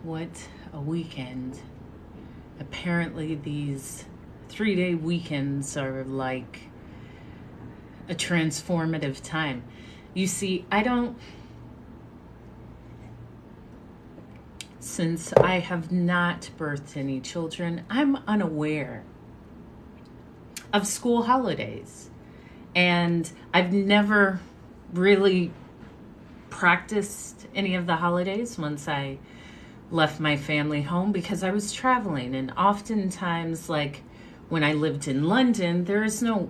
What a weekend. Apparently, these 3-day weekends are like a transformative time. You see, since I have not birthed any children, I'm unaware of school holidays. And I've never really practiced any of the holidays once I left my family home because I was traveling. And oftentimes, like when I lived in London, there is no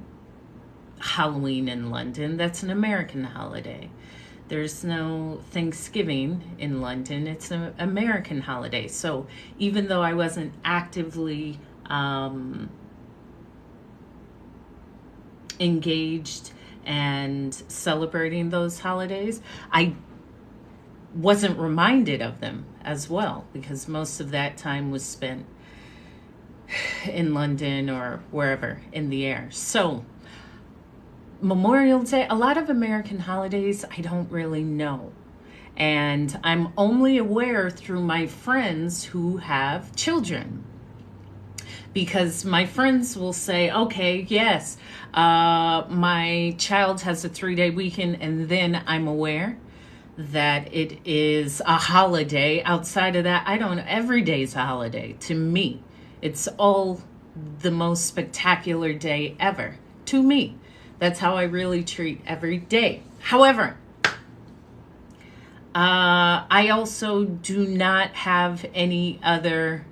Halloween in London. That's an American holiday. There's no Thanksgiving in London. It's an American holiday. So even though I wasn't actively engaged and celebrating those holidays, I wasn't reminded of them as well because most of that time was spent in London or wherever in the air. So Memorial Day, a lot of American holidays I don't really know. And I'm only aware through my friends who have children. Because my friends will say, okay, yes, my child has a 3-day weekend, and then I'm aware that it is a holiday. Outside of that, I don't know. Every day is a holiday to me. It's all the most spectacular day ever to me. That's how I really treat every day. However, I also do not have any other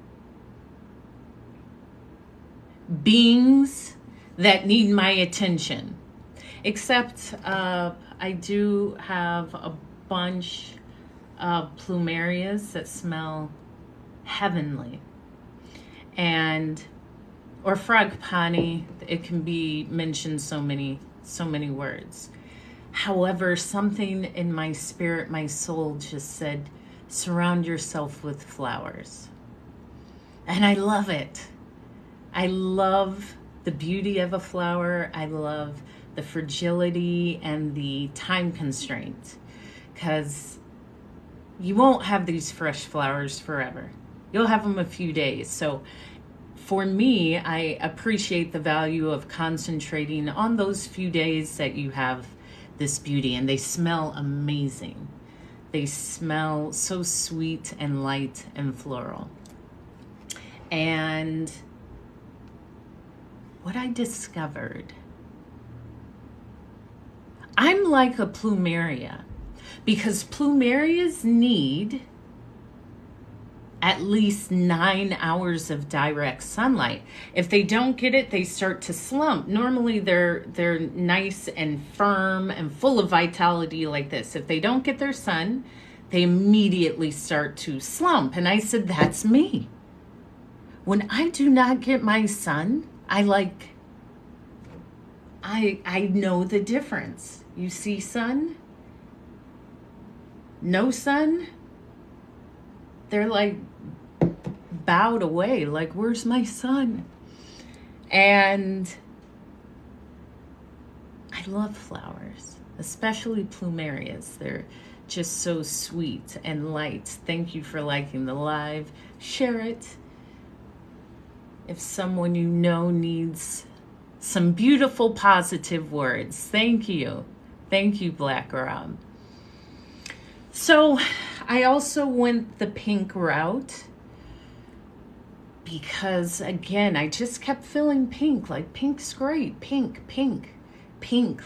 beings that need my attention, except I do have a bunch of plumerias that smell heavenly, and or fragpani. It can be mentioned so many words. However, something in my spirit, my soul just said, surround yourself with flowers. And I love it. I love the beauty of a flower. I love the fragility and the time constraint, because you won't have these fresh flowers forever. You'll have them a few days. So for me, I appreciate the value of concentrating on those few days that you have this beauty, and they smell amazing. They smell so sweet and light and floral. And what I discovered, I'm like a plumeria, because plumerias need at least 9 hours of direct sunlight. If they don't get it, they start to slump. Normally they're nice and firm and full of vitality like this. If they don't get their sun, they immediately start to slump. And I said, that's me. When I do not get my sun, I know the difference. You see sun? No sun? They're like bowed away, like, where's my sun? And I love flowers, especially plumerias. They're just so sweet and light. Thank you for liking the live. Share it. If someone you know needs some beautiful positive words, thank you. Thank you, Black Rob. So I also went the pink route because, again, I just kept feeling pink. Like, pink's great. Pink.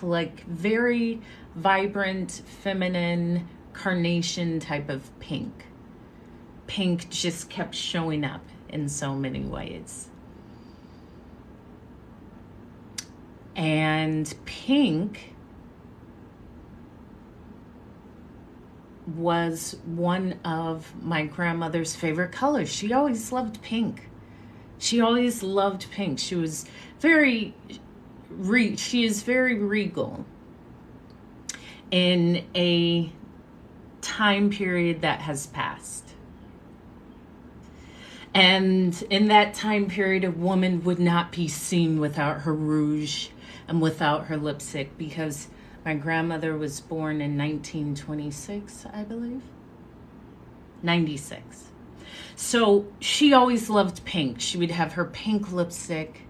Like very vibrant, feminine, carnation type of pink. Pink just kept showing up in so many ways. And pink was one of my grandmother's favorite colors. She always loved pink. She was she is very regal in a time period that has passed. And in that time period, a woman would not be seen without her rouge and without her lipstick, because my grandmother was born in 1926, I believe. 96. So she always loved pink. She would have her pink lipstick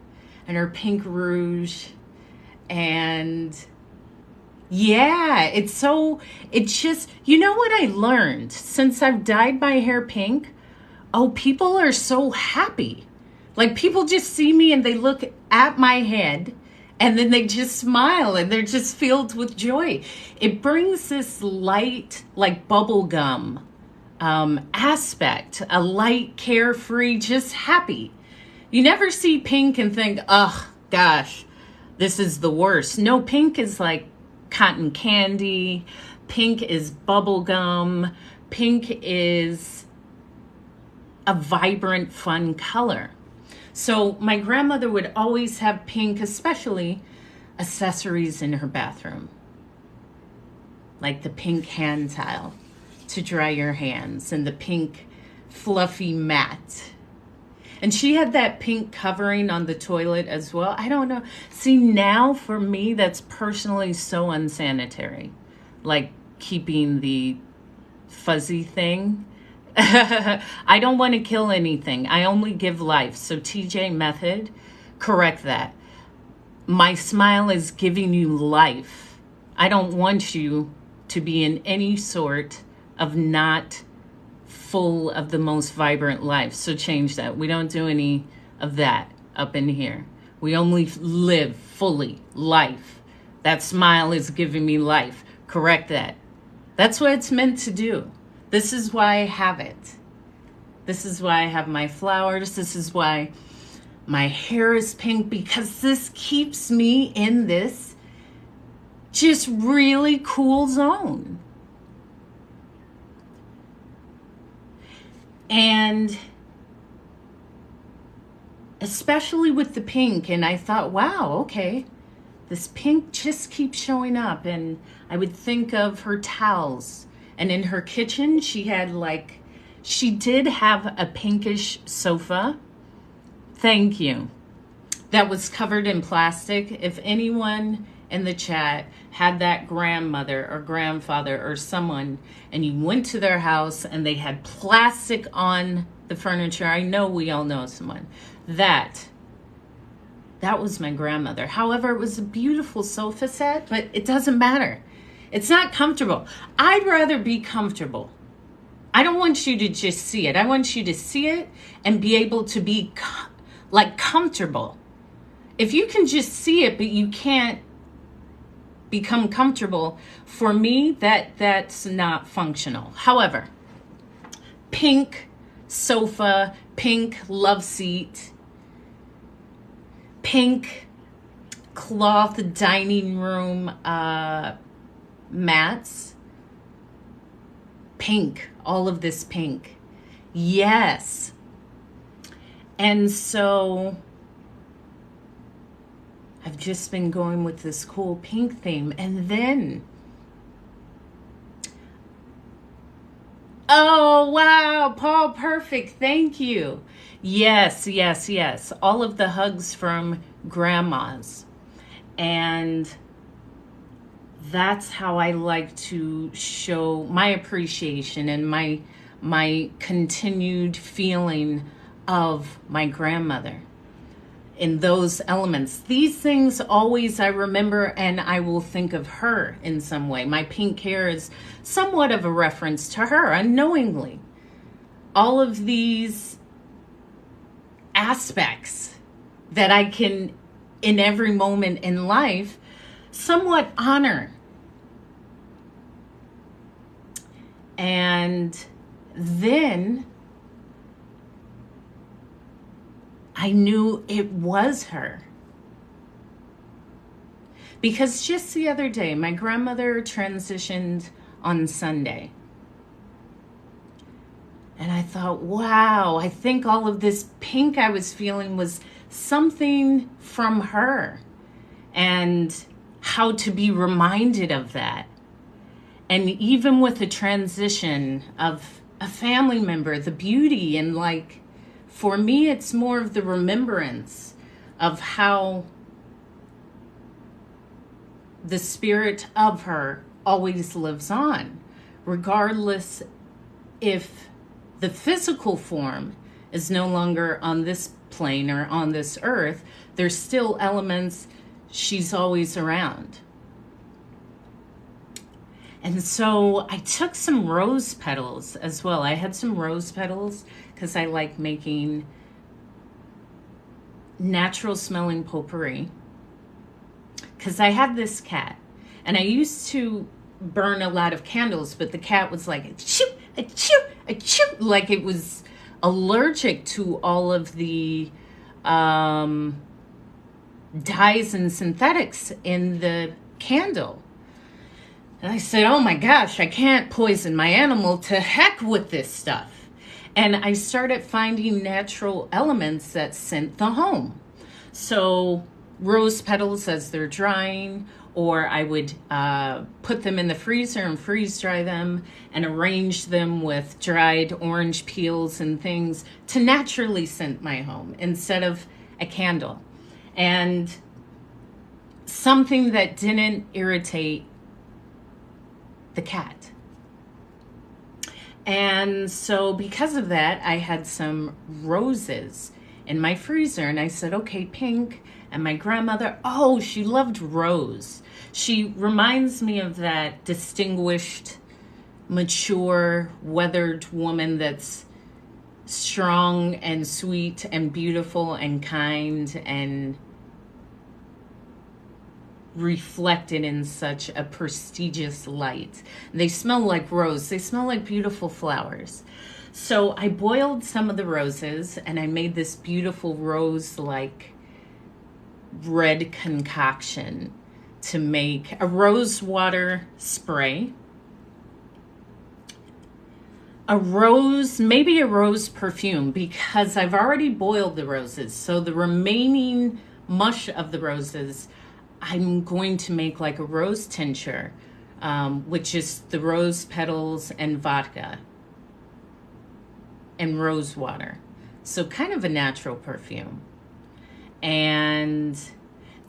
and her pink rouge. And yeah, it's just, you know what I learned since I've dyed my hair pink? Oh, people are so happy. Like, people just see me and they look at my head and then they just smile and they're just filled with joy. It brings this light, like bubble gum aspect, a light, carefree, just happy. You never see pink and think, oh gosh, this is the worst. No, pink is like cotton candy. Pink is bubble gum. Pink is a vibrant, fun color. So my grandmother would always have pink, especially accessories in her bathroom, like the pink hand towel to dry your hands and the pink fluffy mat. And she had that pink covering on the toilet as well. I don't know. See, now for me, that's personally so unsanitary. Like keeping the fuzzy thing. I don't want to kill anything. I only give life. So TJ Method, correct that. My smile is giving you life. I don't want you to be in any sort of not full of the most vibrant life. So change that. We don't do any of that up in here. We only live fully life. That smile is giving me life. Correct that. That's what it's meant to do. This is why I have it. This is why I have my flowers. This is why my hair is pink, because this keeps me in this just really cool zone. And especially with the pink, and I thought, wow, okay, this pink just keeps showing up. And I would think of her towels. And in her kitchen, she did have a pinkish sofa. Thank you. That was covered in plastic. If anyone in the chat had that grandmother or grandfather or someone, and you went to their house and they had plastic on the furniture, I know we all know someone. That was my grandmother. However, it was a beautiful sofa set, but it doesn't matter. It's not comfortable. I'd rather be comfortable. I don't want you to just see it. I want you to see it and be able to be comfortable. If you can just see it, but you can't become comfortable, for me, that's not functional. However, pink sofa, pink love seat, pink cloth dining room mats, pink, all of this pink. Yes. And so I've just been going with this cool pink theme. And then, oh, wow, Paul, perfect. Thank you. Yes, yes, yes. All of the hugs from grandmas. And that's how I like to show my appreciation and my continued feeling of my grandmother in those elements. These things always I remember, and I will think of her in some way. My pink hair is somewhat of a reference to her unknowingly. All of these aspects that I can, in every moment in life, somewhat honor. And then I knew it was her. Because just the other day, my grandmother transitioned on Sunday. And I thought, wow, I think all of this pink I was feeling was something from her. And how to be reminded of that. And even with the transition of a family member, the beauty, and like, for me, it's more of the remembrance of how the spirit of her always lives on, regardless if the physical form is no longer on this plane or on this earth, there's still elements she's always around. And so I took some rose petals as well. I had some rose petals because I like making natural smelling potpourri. Because I had this cat, and I used to burn a lot of candles, but the cat was like, achoo, achoo, achoo, like it was allergic to all of the dyes and synthetics in the candle. And I said, oh my gosh, I can't poison my animal. To heck with this stuff. And I started finding natural elements that scent the home. So rose petals as they're drying, or I would put them in the freezer and freeze dry them and arrange them with dried orange peels and things to naturally scent my home instead of a candle. And something that didn't irritate the cat. And so because of that, I had some roses in my freezer, and I said, okay, pink. And my grandmother, oh, she loved rose. She reminds me of that distinguished, mature, weathered woman that's strong and sweet and beautiful and kind and reflected in such a prestigious light. They smell like rose. They smell like beautiful flowers. So I boiled some of the roses and I made this beautiful rose-like red concoction to make a rose water spray, maybe a rose perfume, because I've already boiled the roses. So the remaining mush of the roses, I'm going to make like a rose tincture, which is the rose petals and vodka and rose water. So kind of a natural perfume. And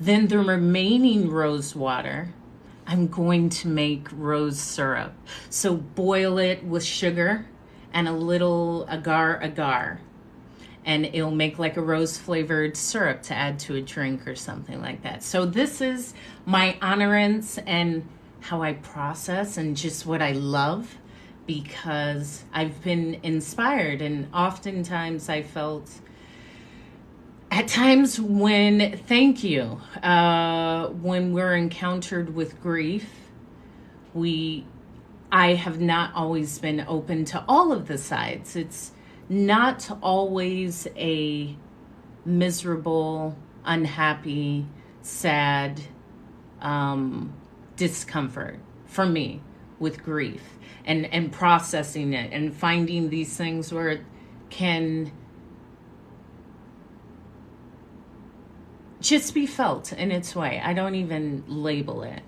then the remaining rose water, I'm going to make rose syrup. So boil it with sugar and a little agar, and it'll make like a rose flavored syrup to add to a drink or something like that. So this is my honorance and how I process and just what I love, because I've been inspired, and oftentimes I felt at times when we're encountered with grief, I have not always been open to all of the sides. It's not always a miserable, unhappy, sad discomfort for me with grief and processing it and finding these things where it can just be felt in its way. I don't even label it.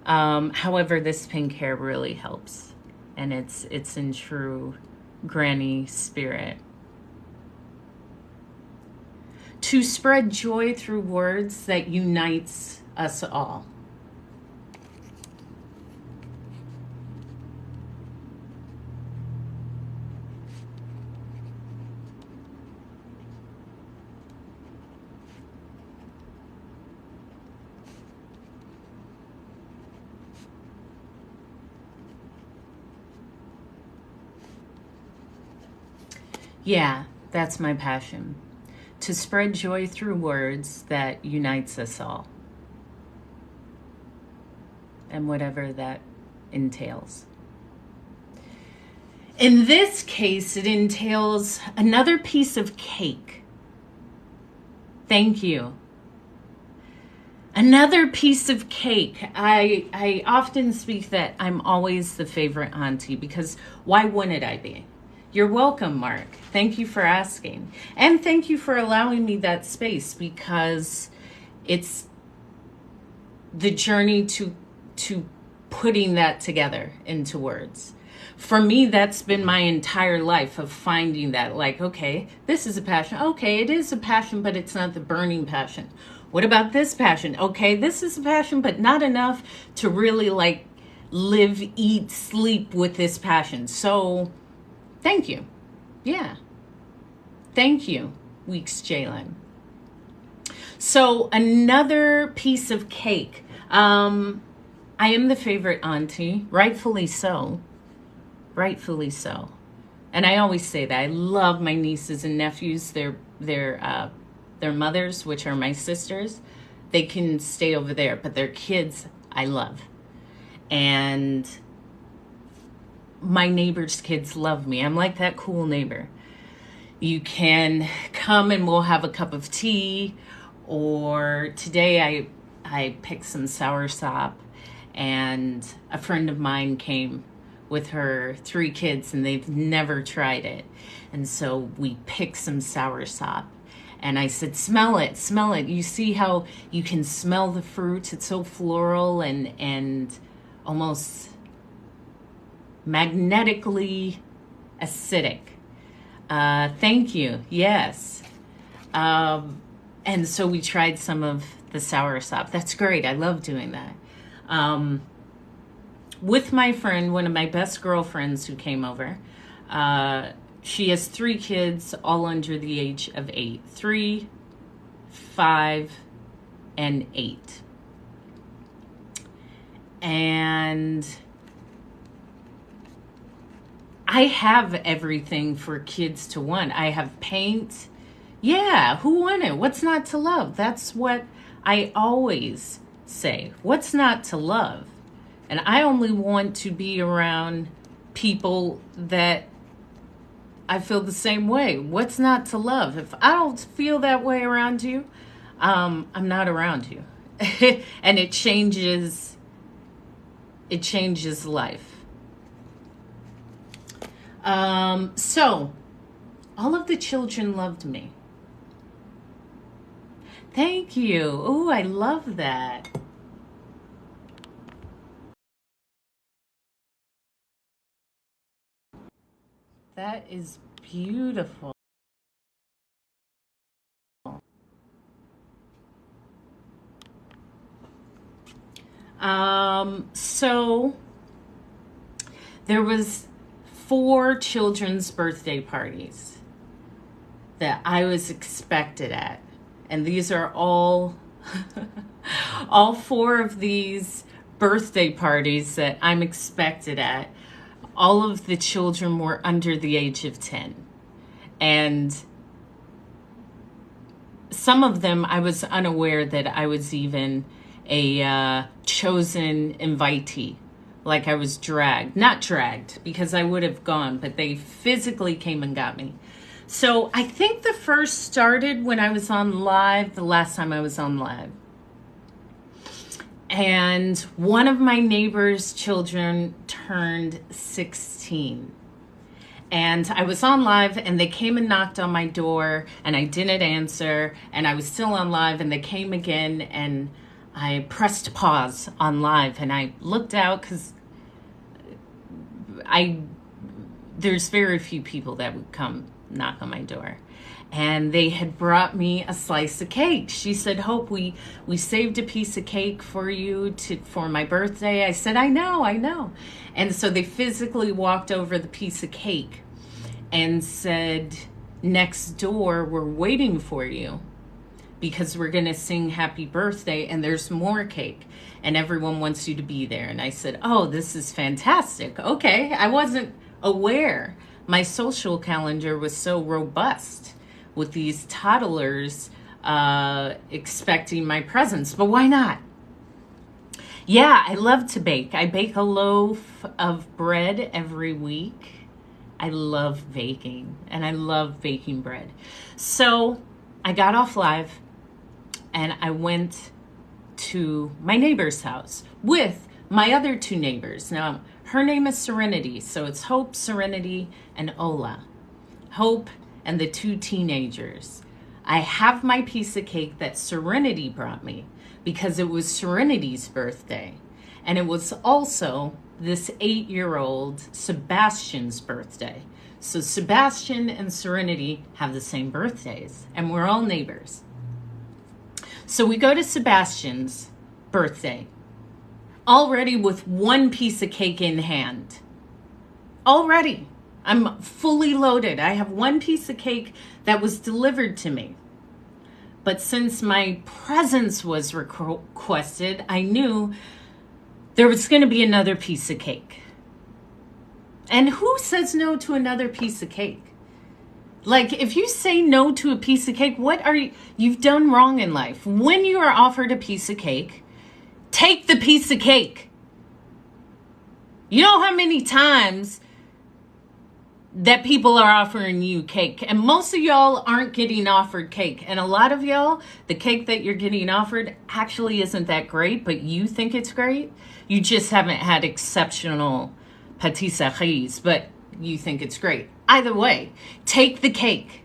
However, this pink hair really helps, and it's in true granny spirit. To spread joy through words that unites us all. Yeah, that's my passion. To spread joy through words that unites us all. And whatever that entails. In this case, it entails another piece of cake. Thank you. Another piece of cake. I often speak that I'm always the favorite auntie, because why wouldn't I be? You're welcome, Mark. Thank you for asking. And thank you for allowing me that space, because it's the journey to putting that together into words. For me, that's been my entire life of finding that, like, okay, this is a passion. Okay, it is a passion, but it's not the burning passion. What about this passion? Okay, this is a passion, but not enough to really like live, eat, sleep with this passion. So Thank you. Yeah. Thank you, Weeks Jalen. So another piece of cake. I am the favorite auntie, rightfully so. Rightfully so. And I always say that I love my nieces and nephews. Their mothers, which are my sisters, they can stay over there, but their kids I love. And my neighbor's kids love me. I'm like that cool neighbor. You can come and we'll have a cup of tea, or today I picked some soursop, and a friend of mine came with her 3 kids and they've never tried it. And so we picked some soursop. And I said, smell it, smell it. You see how you can smell the fruit? It's so floral and almost magnetically acidic. Thank you. Yes. And so we tried some of the soursop. That's great. I love doing that. With my friend, one of my best girlfriends who came over, she has 3 kids, all under the age of 8. 3, 5, and 8. And I have everything for kids to want. I have paint. Yeah, who wouldn't? What's not to love? That's what I always say. What's not to love? And I only want to be around people that I feel the same way. What's not to love? If I don't feel that way around you, I'm not around you. And it changes life. So all of the children loved me. Thank you. Oh, I love that. That is beautiful. So there was 4 children's birthday parties that I was expected at. And these are all 4 of these birthday parties that I'm expected at. All of the children were under the age of 10. And some of them, I was unaware that I was even a chosen invitee. Like I was dragged. Not dragged, because I would have gone, but they physically came and got me. So I think the first started when I was on live, the last time I was on live. And one of my neighbor's children turned 16. And I was on live and they came and knocked on my door and I didn't answer. And I was still on live and they came again and I pressed pause on live and I looked out because there's very few people that would come knock on my door. And they had brought me a slice of cake. She said, Hope, we saved a piece of cake for you for my birthday. I said, I know. And so they physically walked over the piece of cake and said, next door, we're waiting for you because we're going to sing happy birthday and there's more cake and everyone wants you to be there. And I said, oh, this is fantastic. Okay, I wasn't aware. My social calendar was so robust with these toddlers expecting my presence, but why not? Yeah, I love to bake. I bake a loaf of bread every week. I love baking, and I love baking bread. So I got off live, and I went to my neighbor's house with my other 2 neighbors. Now, her name is Serenity, so it's Hope, Serenity, and Ola. Hope and the 2 teenagers. I have my piece of cake that Serenity brought me because it was Serenity's birthday. And it was also this 8-year-old Sebastian's birthday. So Sebastian and Serenity have the same birthdays and we're all neighbors. So we go to Sebastian's birthday already with 1 piece of cake in hand. Already. I'm fully loaded. I have one piece of cake that was delivered to me. But since my presence was requested, I knew there was going to be another piece of cake. And who says no to another piece of cake? Like, if you say no to a piece of cake, what are you've done wrong in life? When you are offered a piece of cake, take the piece of cake. You know how many times that people are offering you cake, and most of y'all aren't getting offered cake, and a lot of y'all, the cake that you're getting offered actually isn't that great, but you think it's great. You just haven't had exceptional pâtisseries, but you think it's great. Either way, take the cake.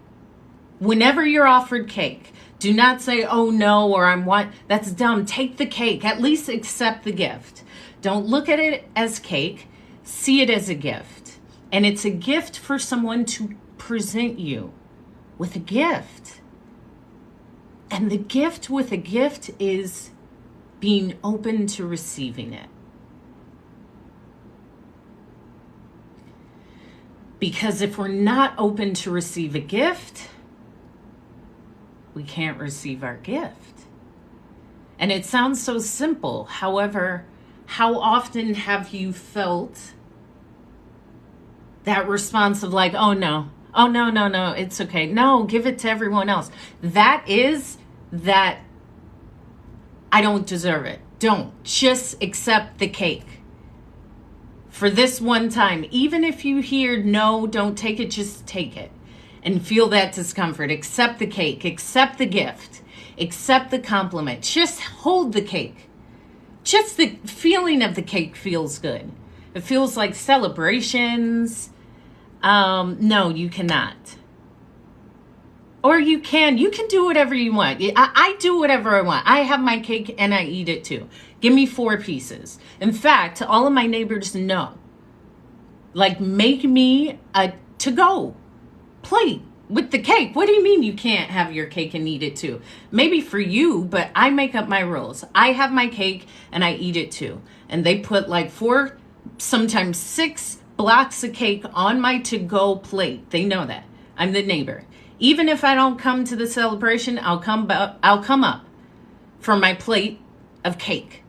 Whenever you're offered cake, do not say, oh no, or that's dumb. Take the cake. At least accept the gift. Don't look at it as cake. See it as a gift. And it's a gift for someone to present you with a gift. And the gift with a gift is being open to receiving it. Because if we're not open to receive a gift, we can't receive our gift. And it sounds so simple. However, how often have you felt that response of like, oh no, it's okay. No, give it to everyone else. That is that I don't deserve it. Don't. Just accept the cake. For this one time, even if you hear no, don't take it, just take it and feel that discomfort. Accept the cake, accept the gift, accept the compliment. Just hold the cake. Just the feeling of the cake feels good. It feels like celebrations. No, you cannot. Or you can do whatever you want. I do whatever I want. I have my cake and I eat it too. Give me 4 pieces. In fact, all of my neighbors know. Like, make me a to-go plate with the cake. What do you mean you can't have your cake and eat it too? Maybe for you, but I make up my rules. I have my cake and I eat it too. And they put like 4, sometimes 6 blocks of cake on my to-go plate. They know that. I'm the neighbor. Even if I don't come to the celebration, I'll come up for my plate of cake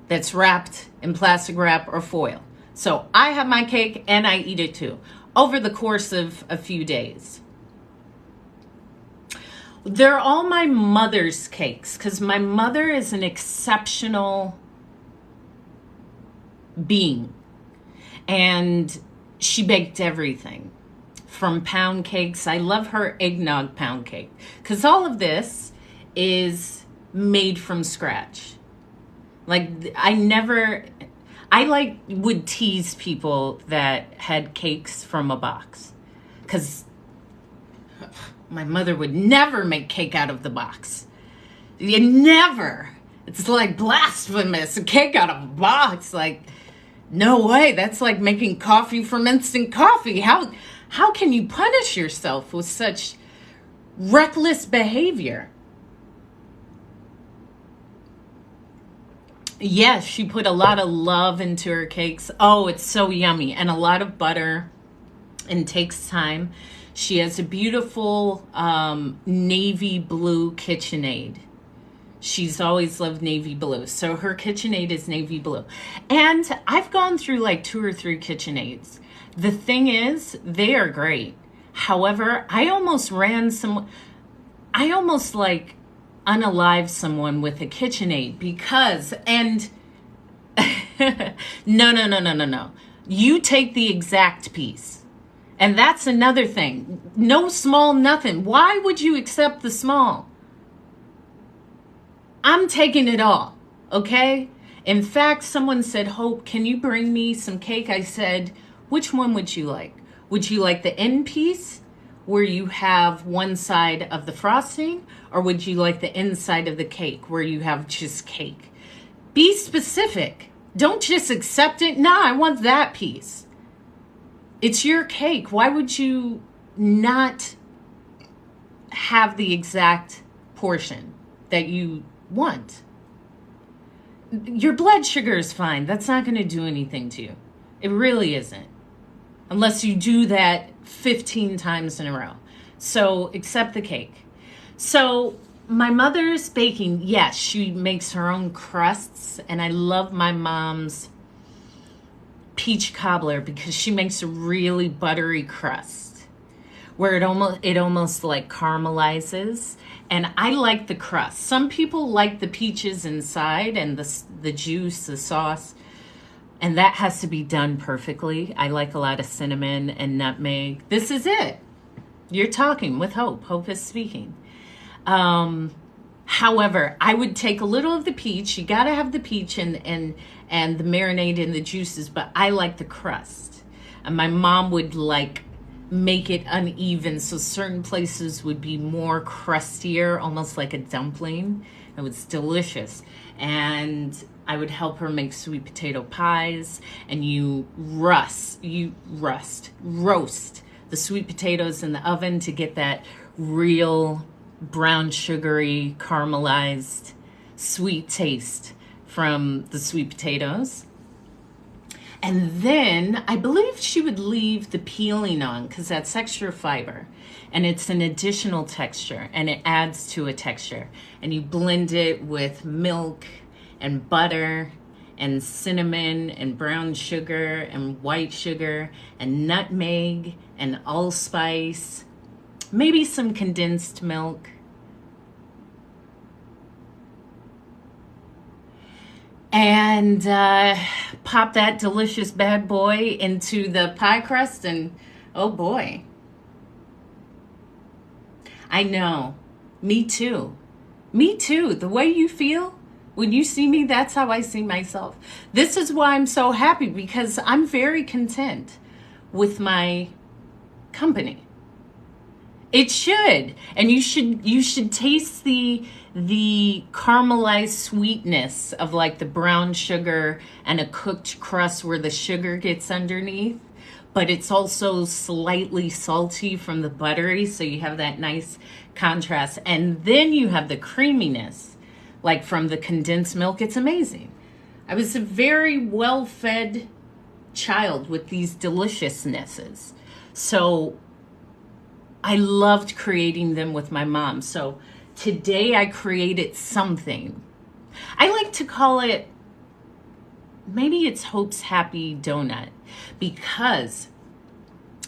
that's wrapped in plastic wrap or foil. So I have my cake and I eat it too over the course of a few days. They're all my mother's cakes because my mother is an exceptional being. And she baked everything from pound cakes. I love her eggnog pound cake because all of this is made from scratch. Like, I would tease people that had cakes from a box because my mother would never make cake out of the box. You never. It's like blasphemous. A cake out of a box. Like, no way. That's like making coffee from instant coffee. How can you punish yourself with such reckless behavior? Yes, she put a lot of love into her cakes. Oh, it's so yummy. And a lot of butter, and takes time. She has a beautiful navy blue KitchenAid. She's always loved navy blue. So her KitchenAid is navy blue. And I've gone through like 2 or 3 KitchenAids. The thing is, they are great. However, I almost like unalived someone with a KitchenAid because, and no. You take the exact piece. And that's another thing. No small nothing. Why would you accept the small? I'm taking it all, okay? In fact, someone said, Hope, can you bring me some cake? I said, which one would you like? Would you like the end piece where you have one side of the frosting? Or would you like the inside of the cake where you have just cake? Be specific. Don't just accept it. No, I want that piece. It's your cake. Why would you not have the exact portion that you want? Your blood sugar is fine. That's not going to do anything to you. It really isn't. unless you do that 15 times in a row. So accept the cake. So my mother's baking, yes, she makes her own crusts, and I love my mom's peach cobbler because she makes a really buttery crust where it almost like caramelizes, and I like the crust. Some people like the peaches inside and the juice, the sauce, and that has to be done perfectly. I like a lot of cinnamon and nutmeg. This is it. You're talking with Hope. Hope is speaking. However, I would take a little of the peach. You got to have the peach and the marinade and the juices, but I like the crust. And my mom would like make it uneven, so certain places would be more crustier, almost like a dumpling. It was delicious. And I would help her make sweet potato pies, and you roast the sweet potatoes in the oven to get that real brown sugary caramelized sweet taste from the sweet potatoes. And then I believe she would leave the peeling on because that's extra fiber and it's an additional texture and it adds to a texture. And you blend it with milk and butter and cinnamon and brown sugar and white sugar and nutmeg and allspice, maybe some condensed milk. And pop that delicious bad boy into the pie crust, and oh boy. I know. Me too. Me too. The way you feel when you see me, that's how I see myself. This is why I'm so happy, because I'm very content with my company. It should. And you should taste the caramelized sweetness of like the brown sugar and a cooked crust where the sugar gets underneath, but it's also slightly salty from the buttery, so you have that nice contrast. And then you have the creaminess like from the condensed milk. It's amazing. I was a very well-fed child with these deliciousnesses. So I loved creating them with my mom. So today I created something. I like to call it, maybe it's Hope's Happy Donut, because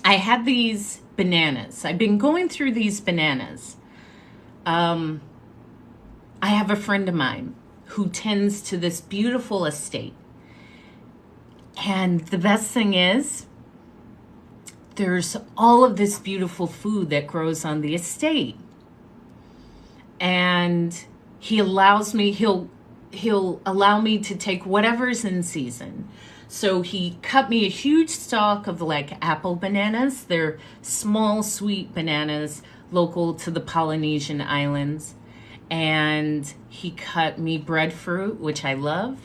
I had these bananas. I've been going through these bananas. I have a friend of mine who tends to this beautiful estate. And the best thing is, there's all of this beautiful food that grows on the estate. And he'll allow me to take whatever's in season. So he cut me a huge stalk of like apple bananas. They're small, sweet bananas local to the Polynesian islands. And he cut me breadfruit, which I love.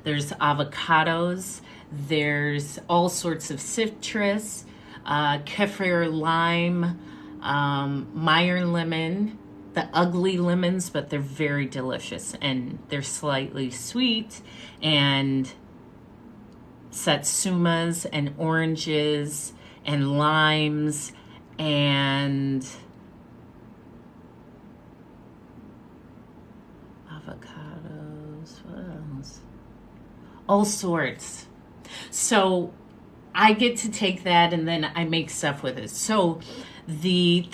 There's avocados. There's all sorts of citrus, kefir lime, Meyer lemon, the ugly lemons, but they're very delicious and they're slightly sweet, and satsumas and oranges and limes and avocados, what else? All sorts. So I get to take that and then I make stuff with it. So the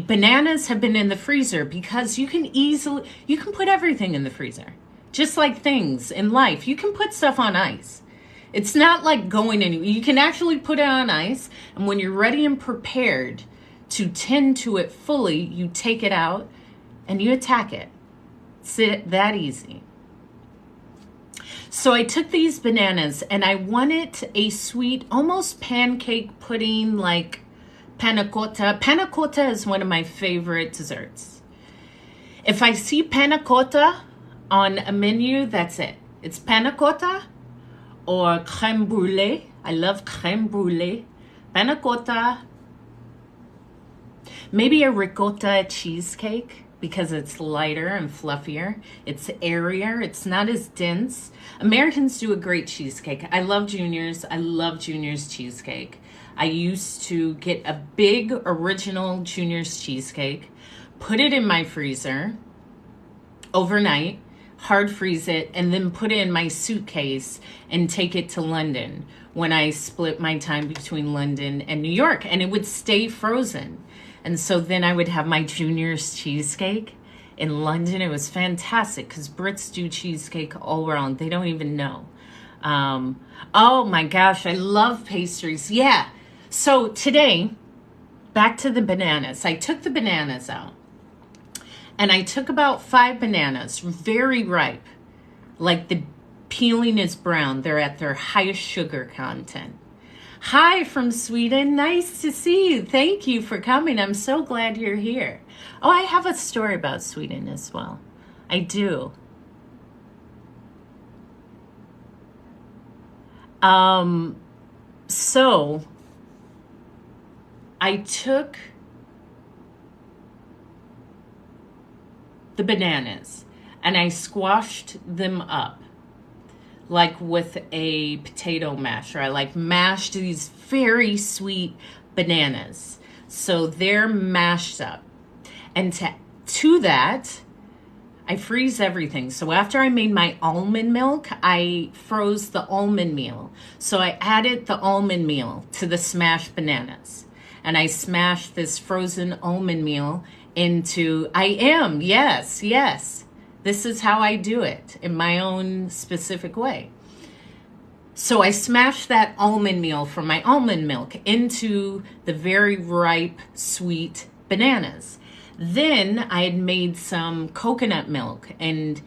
bananas have been in the freezer because you can put everything in the freezer. Just like things in life, you can put stuff on ice. It's not like going anywhere. You can actually put it on ice, and when you're ready and prepared to tend to it fully, you take it out and you attack it. It's that easy. So I took these bananas and I wanted a sweet, almost pancake pudding, like panna cotta. Panna cotta is one of my favorite desserts. If I see panna cotta on a menu, that's it. It's panna cotta or crème brûlée. I love crème brûlée. Panna cotta. Maybe a ricotta cheesecake. because it's lighter and fluffier. It's airier. It's not as dense. Americans do a great cheesecake. I love Junior's. I love Junior's cheesecake. I used to get a big original Junior's cheesecake, put it in my freezer overnight, hard freeze it, and then put it in my suitcase and take it to London when I split my time between London and New York, and it would stay frozen. And so then I would have my Junior's cheesecake in London. It was fantastic because Brits do cheesecake all around. They don't even know. Oh my gosh, I love pastries. Yeah. So today, back to the bananas. I took the bananas out. And I took about 5 bananas, very ripe. Like the peeling is brown. They're at their highest sugar content. Hi from Sweden. Nice to see you. Thank you for coming. I'm so glad you're here. Oh, I have a story about Sweden as well. I do. So I took the bananas and I squashed them up like with a potato masher. I like mashed these very sweet bananas. So they're mashed up. And to that, I freeze everything. So after I made my almond milk, I froze the almond meal. So I added the almond meal to the smashed bananas. And I smashed this frozen almond meal into, yes. This is how I do it in my own specific way. So I smashed that almond meal from my almond milk into the very ripe, sweet bananas. Then I had made some coconut milk and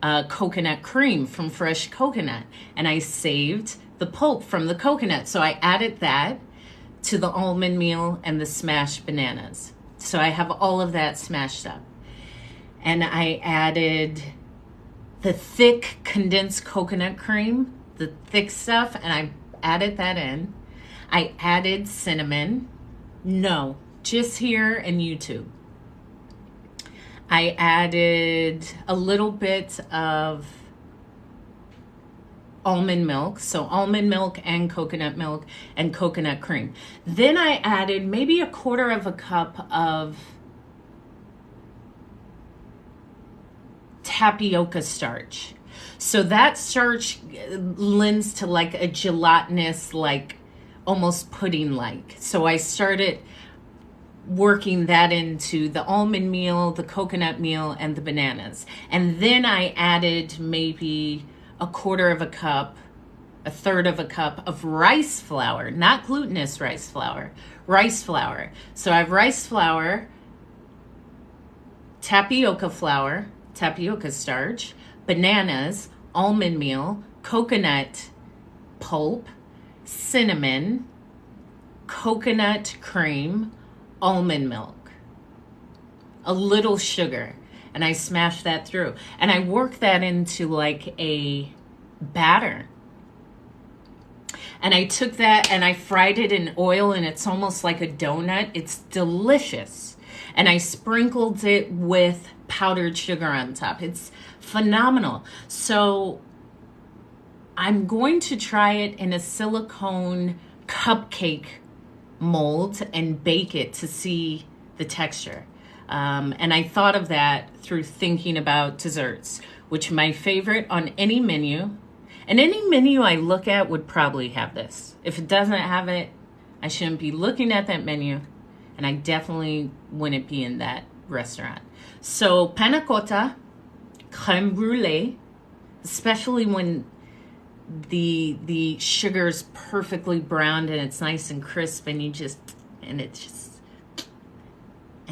coconut cream from fresh coconut. And I saved the pulp from the coconut. So I added that to the almond meal and the smashed bananas. So I have all of that smashed up. And I added the thick condensed coconut cream, the thick stuff, and I added that in. I added cinnamon. No, just here in YouTube. I added a little bit of almond milk, so almond milk and coconut cream. Then I added maybe a 1/4 cup of tapioca starch. So that starch lends to like a gelatinous, like almost pudding-like. So I started working that into the almond meal, the coconut meal, and the bananas. And then I added maybe a 1/4 cup, a 1/3 cup of rice flour, not glutinous rice flour, rice flour. So I have rice flour, tapioca flour, tapioca starch, bananas, almond meal, coconut pulp, cinnamon, coconut cream, almond milk, a little sugar, and I smash that through. And I work that into like a batter. And I took that and I fried it in oil, and it's almost like a donut. It's delicious. And I sprinkled it with powdered sugar on top. It's phenomenal. So I'm going to try it in a silicone cupcake mold and bake it to see the texture. And I thought of that through thinking about desserts, which my favorite on any menu, and any menu I look at would probably have this. If it doesn't have it, I shouldn't be looking at that menu, and I definitely wouldn't be in that restaurant. So panna cotta, crème brûlée, especially when the sugar's perfectly browned and it's nice and crisp, and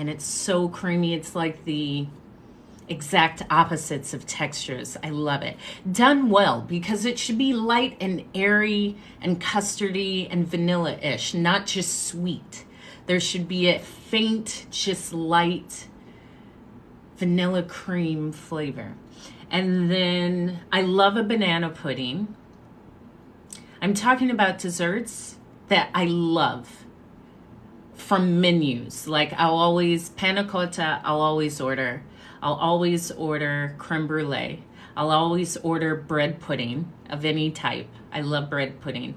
it's so creamy. It's like the exact opposites of textures. I love it. Done well, because it should be light and airy and custardy and vanilla-ish, not just sweet. There should be a faint, just light vanilla cream flavor. And then I love a banana pudding. I'm talking about desserts that I love from menus. Like I'll always, panna cotta, I'll always order. I'll always order creme brulee. I'll always order bread pudding of any type. I love bread pudding.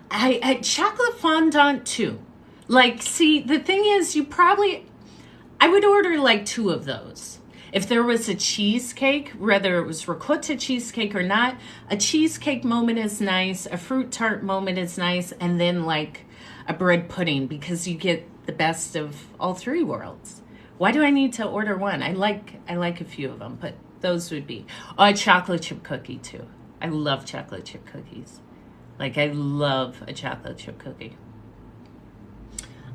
I chocolate fondant too. Like, see, the thing is, I would order like 2 of those. If there was a cheesecake, whether it was ricotta cheesecake or not, a cheesecake moment is nice, a fruit tart moment is nice, and then like a bread pudding, because you get the best of all 3 worlds. Why do I need to order one? I like a few of them, but those would be. Oh, a chocolate chip cookie too. I love chocolate chip cookies. Like, I love a chocolate chip cookie.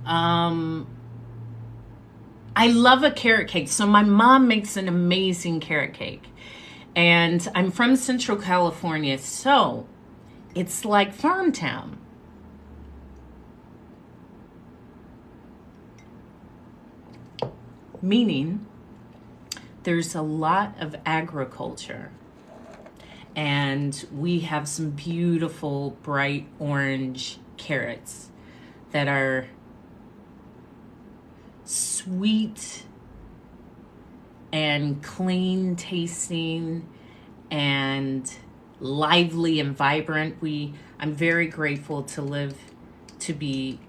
I love a carrot cake. So my mom makes an amazing carrot cake. And I'm from Central California, so it's like farm town. Meaning there's a lot of agriculture. And we have some beautiful bright orange carrots that are sweet and clean tasting and lively and vibrant. I'm very grateful to be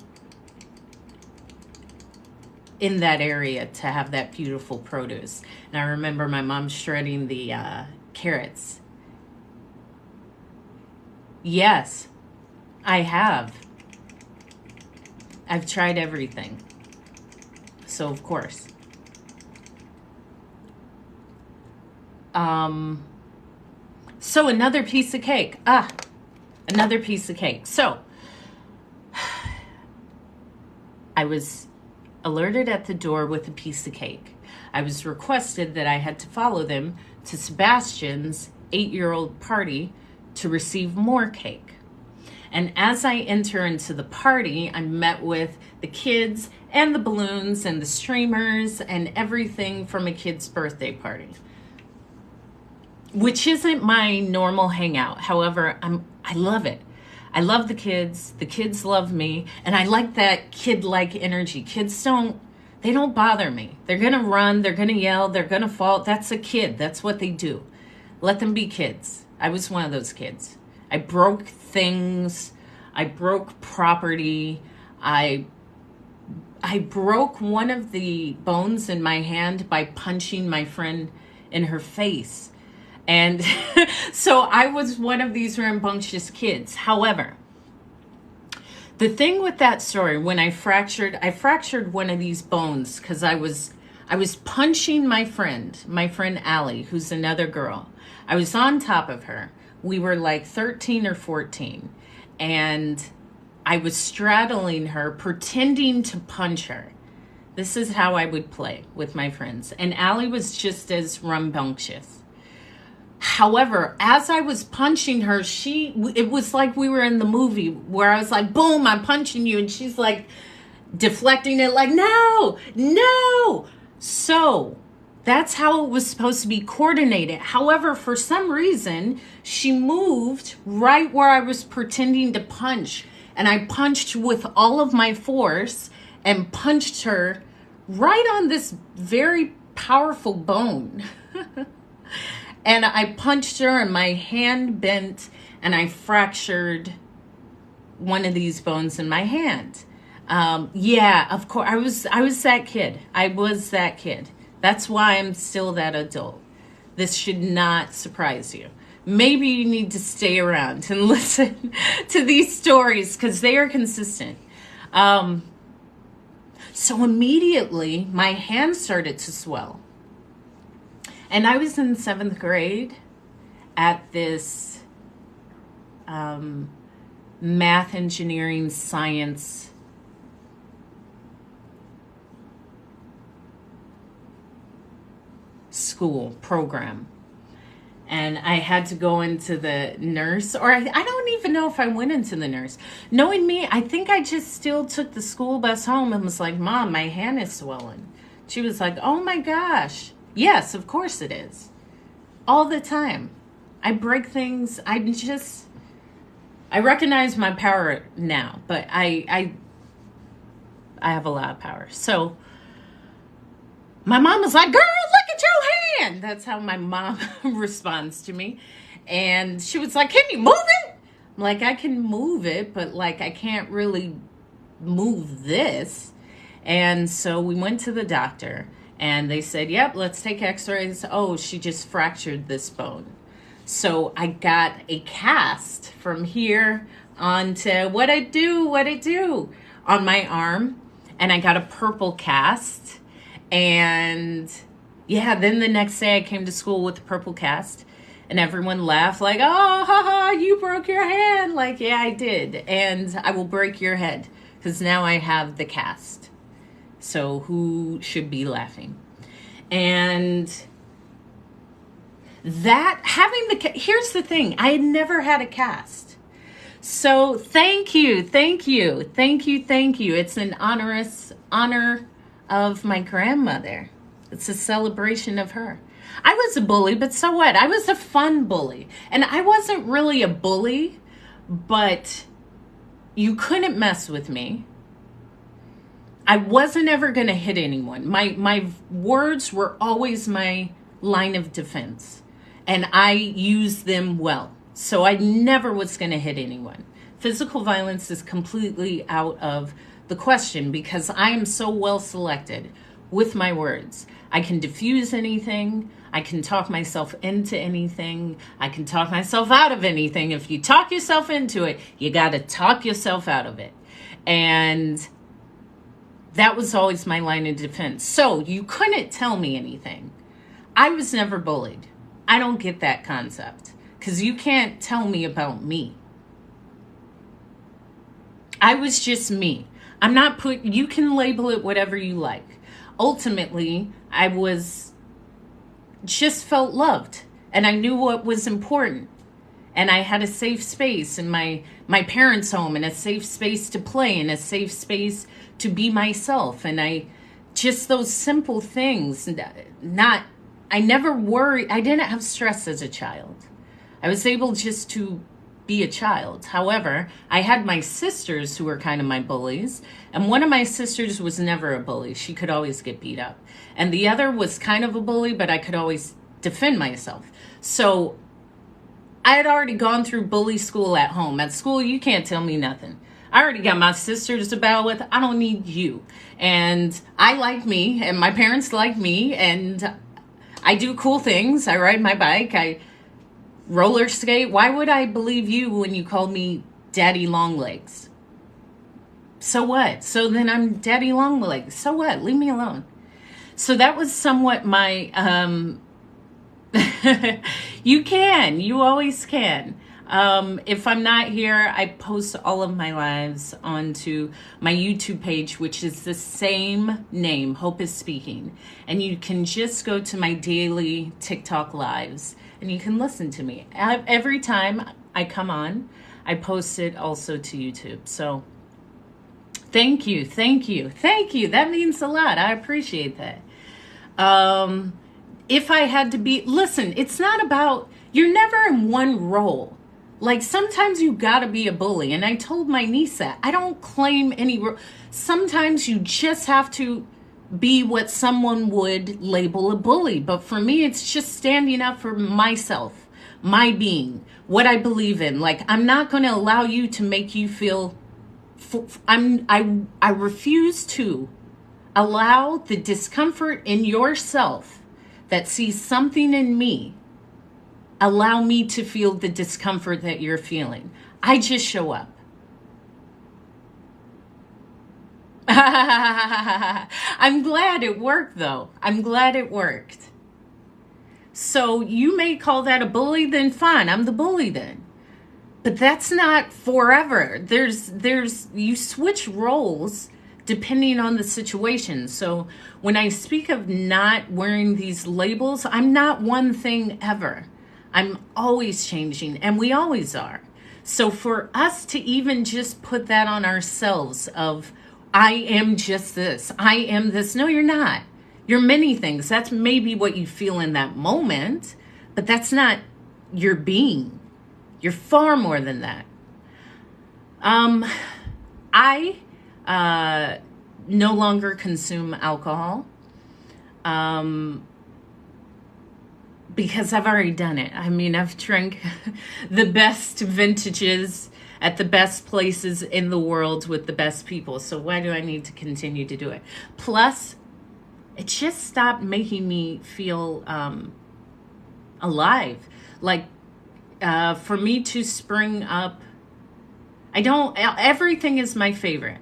in that area, to have that beautiful produce. And I remember my mom shredding the carrots. Yes, I have. I've tried everything. So, of course. So another piece of cake. Another piece of cake. So, I was alerted at the door with a piece of cake. I was requested that I had to follow them to Sebastian's 8-year-old party to receive more cake. And as I enter into the party, I'm met with the kids and the balloons and the streamers and everything from a kid's birthday party, which isn't my normal hangout. However, I love it. I love the kids. The kids love me. And I like that kid-like energy. Kids don't bother me. They're going to run. They're going to yell. They're going to fall. That's a kid. That's what they do. Let them be kids. I was one of those kids. I broke things. I broke property. I broke one of the bones in my hand by punching my friend in her face. And so I was one of these rambunctious kids. However, the thing with that story, when I fractured one of these bones because I was punching my friend Allie, who's another girl. I was on top of her. We were like 13 or 14, and I was straddling her, pretending to punch her. This is how I would play with my friends. And Allie was just as rambunctious. However, as I was punching her, it was like we were in the movie where I was like, boom, I'm punching you. And she's like deflecting it like, no. So that's how it was supposed to be coordinated. However, for some reason, she moved right where I was pretending to punch. And I punched with all of my force and punched her right on this very powerful bone. And I punched her and my hand bent and I fractured one of these bones in my hand. Yeah, of course. I was that kid. I was that kid. That's why I'm still that adult. This should not surprise you. Maybe you need to stay around and listen to these stories because they are consistent. So immediately my hand started to swell. And I was in 7th grade at this math, engineering, science school program. And I had to go into the nurse, or I don't even know if I went into the nurse. Knowing me, I think I just still took the school bus home and was like, Mom, my hand is swollen. She was like, oh my gosh. Yes, of course it is. All the time. I break things. I recognize my power now, but I I have a lot of power. So my mom was like, girl, look at your hand. That's how my mom responds to me. And she was like, can you move it? I'm like, I can move it, but like, I can't really move this. And so we went to the doctor and they said, yep, let's take x-rays. Oh, she just fractured this bone. So I got a cast from here onto what I do on my arm. And I got a purple cast. And yeah, then the next day I came to school with a purple cast. And everyone laughed like, oh, haha, you broke your hand. Like, yeah, I did. And I will break your head because now I have the cast. So who should be laughing? And that, having the, here's the thing. I had never had a cast. So thank you. It's an honor of my grandmother. It's a celebration of her. I was a bully, but so what? I was a fun bully. And I wasn't really a bully, but you couldn't mess with me. I wasn't ever going to hit anyone. My words were always my line of defense, and I used them well. So I never was going to hit anyone. Physical violence is completely out of the question because I am so well selected with my words. I can diffuse anything. I can talk myself into anything. I can talk myself out of anything. If you talk yourself into it, you got to talk yourself out of it. And that was always my line of defense. So you couldn't tell me anything. I was never bullied. I don't get that concept because you can't tell me about me. I was just me. I'm not you can label it whatever you like. Ultimately, I just felt loved and I knew what was important. And I had a safe space in my parents' home and a safe space to play and a safe space to be myself. And just those simple things, I never worried. I didn't have stress as a child. I was able just to be a child. However, I had my sisters who were kind of my bullies. And one of my sisters was never a bully. She could always get beat up. And the other was kind of a bully, but I could always defend myself. So I had already gone through bully school at home. At school, you can't tell me nothing. I already got my sisters to battle with. I don't need you. And I like me, and my parents like me, and I do cool things. I ride my bike. I roller skate. Why would I believe you when you called me Daddy Longlegs? So what? So then I'm Daddy Longlegs. So what? Leave me alone. So that was somewhat my, you always can. If I'm not here, I post all of my lives onto my YouTube page, which is the same name, Hope is Speaking. And you can just go to my daily TikTok lives and you can listen to me. Every time I come on, I post it also to YouTube. So thank you. That means a lot. I appreciate that. If I had to listen, it's not about, you're never in one role. Like sometimes you gotta be a bully. And I told my niece that. I don't claim any role. Sometimes you just have to be what someone would label a bully. But for me, it's just standing up for myself, my being, what I believe in. Like, I'm not going to allow you to make you feel, I refuse to allow the discomfort in yourself that sees something in me, allow me to feel the discomfort that you're feeling. I just show up. I'm glad it worked, though. I'm glad it worked. So you may call that a bully, then fine, I'm the bully then. But that's not forever. You switch roles depending on the situation. So when I speak of not wearing these labels, I'm not one thing ever. I'm always changing, and we always are. So for us to even just put that on ourselves of, I am just this, I am this. No, you're not. You're many things. That's maybe what you feel in that moment, but that's not your being. You're far more than that. I no longer consume alcohol. Because I've already done it. I mean, I've drank the best vintages at the best places in the world with the best people. So why do I need to continue to do it? Plus, it just stopped making me feel alive. Like, for me to spring up, everything is my favorite.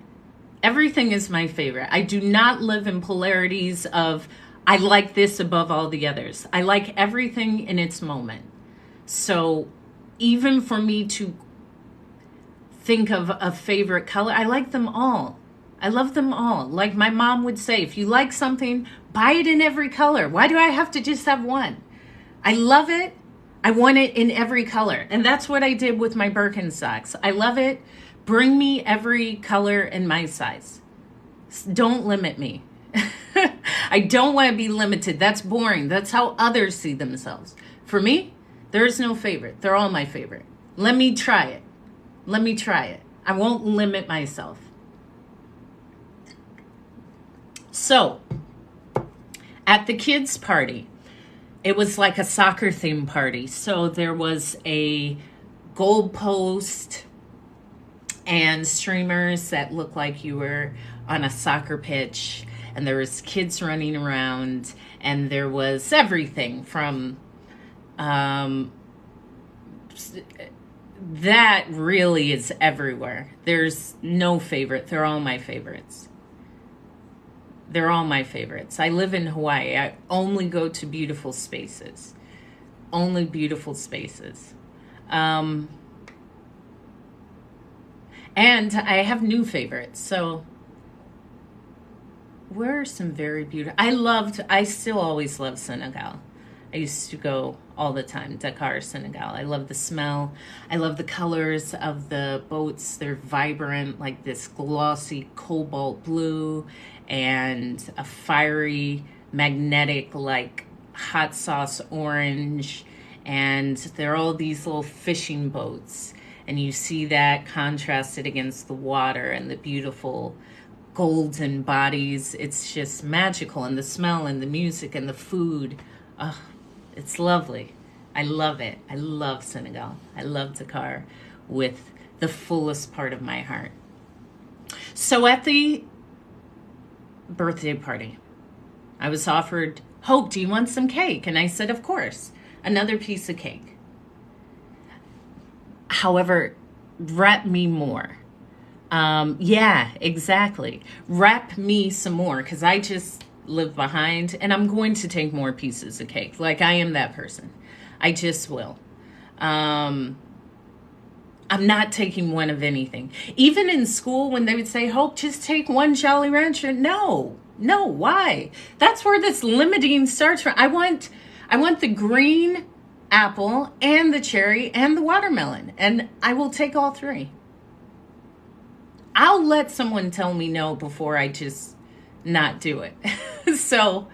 Everything is my favorite. I do not live in polarities of, I like this above all the others. I like everything in its moment. So even for me to think of a favorite color, I like them all. I love them all. Like my mom would say, if you like something, buy it in every color. Why do I have to just have one? I love it. I want it in every color. And that's what I did with my Birkenstocks. I love it. Bring me every color in my size. Don't limit me. I don't want to be limited. That's boring. That's how others see themselves. For me, there is no favorite. They're all my favorite. Let me try it. Let me try it. I won't limit myself. So, at the kids' party, it was like a soccer theme party. So there was a goalpost and streamers that looked like you were on a soccer pitch, and there was kids running around, and there was everything from that really is everywhere. There's no favorite. They're all my favorites. They're all my favorites. I live in Hawaii. I only go to beautiful spaces. Only beautiful spaces. And I have new favorites. So where are some very beautiful? I still always love Senegal. I used to go all the time, Dakar, Senegal. I love the smell. I love the colors of the boats. They're vibrant, like this glossy cobalt blue and a fiery, magnetic, like hot sauce orange. And there are all these little fishing boats. And you see that contrasted against the water and the beautiful golden bodies. It's just magical. And the smell and the music and the food. Oh, it's lovely. I love it. I love Senegal. I love Dakar with the fullest part of my heart. So at the birthday party, I was offered, Hope, do you want some cake? And I said, of course, another piece of cake. However, wrap me more. Yeah, exactly. Wrap me some more, because I just live behind, and I'm going to take more pieces of cake. Like, I am that person. I just will. I'm not taking one of anything. Even in school, when they would say, Hope, just take one Jolly Rancher. No, why? That's where this limiting starts from. I want the green apple and the cherry and the watermelon, and I will take all three. I'll let someone tell me no before I just not do it. So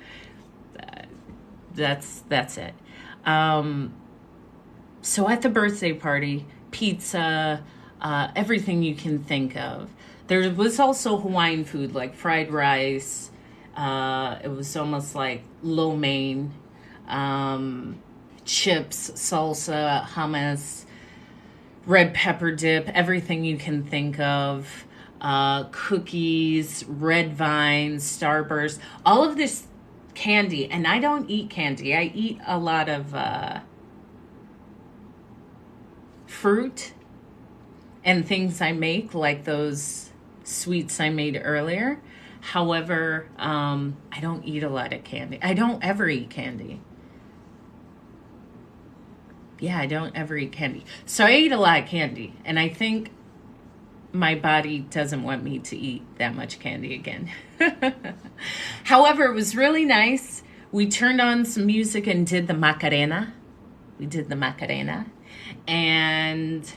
that's it. So at the birthday party, pizza, everything you can think of. There was also Hawaiian food like fried rice. It was almost like lo mein, chips, salsa, hummus, red pepper dip, everything you can think of. Cookies, red vines, Starburst, all of this candy. And I don't eat candy. I eat a lot of fruit and things I make, like those sweets I made earlier. However, I don't eat a lot of candy. I don't ever eat candy. Yeah, I don't ever eat candy. So I eat a lot of candy, and I think my body doesn't want me to eat that much candy again. However, it was really nice. We turned on some music and did the Macarena. And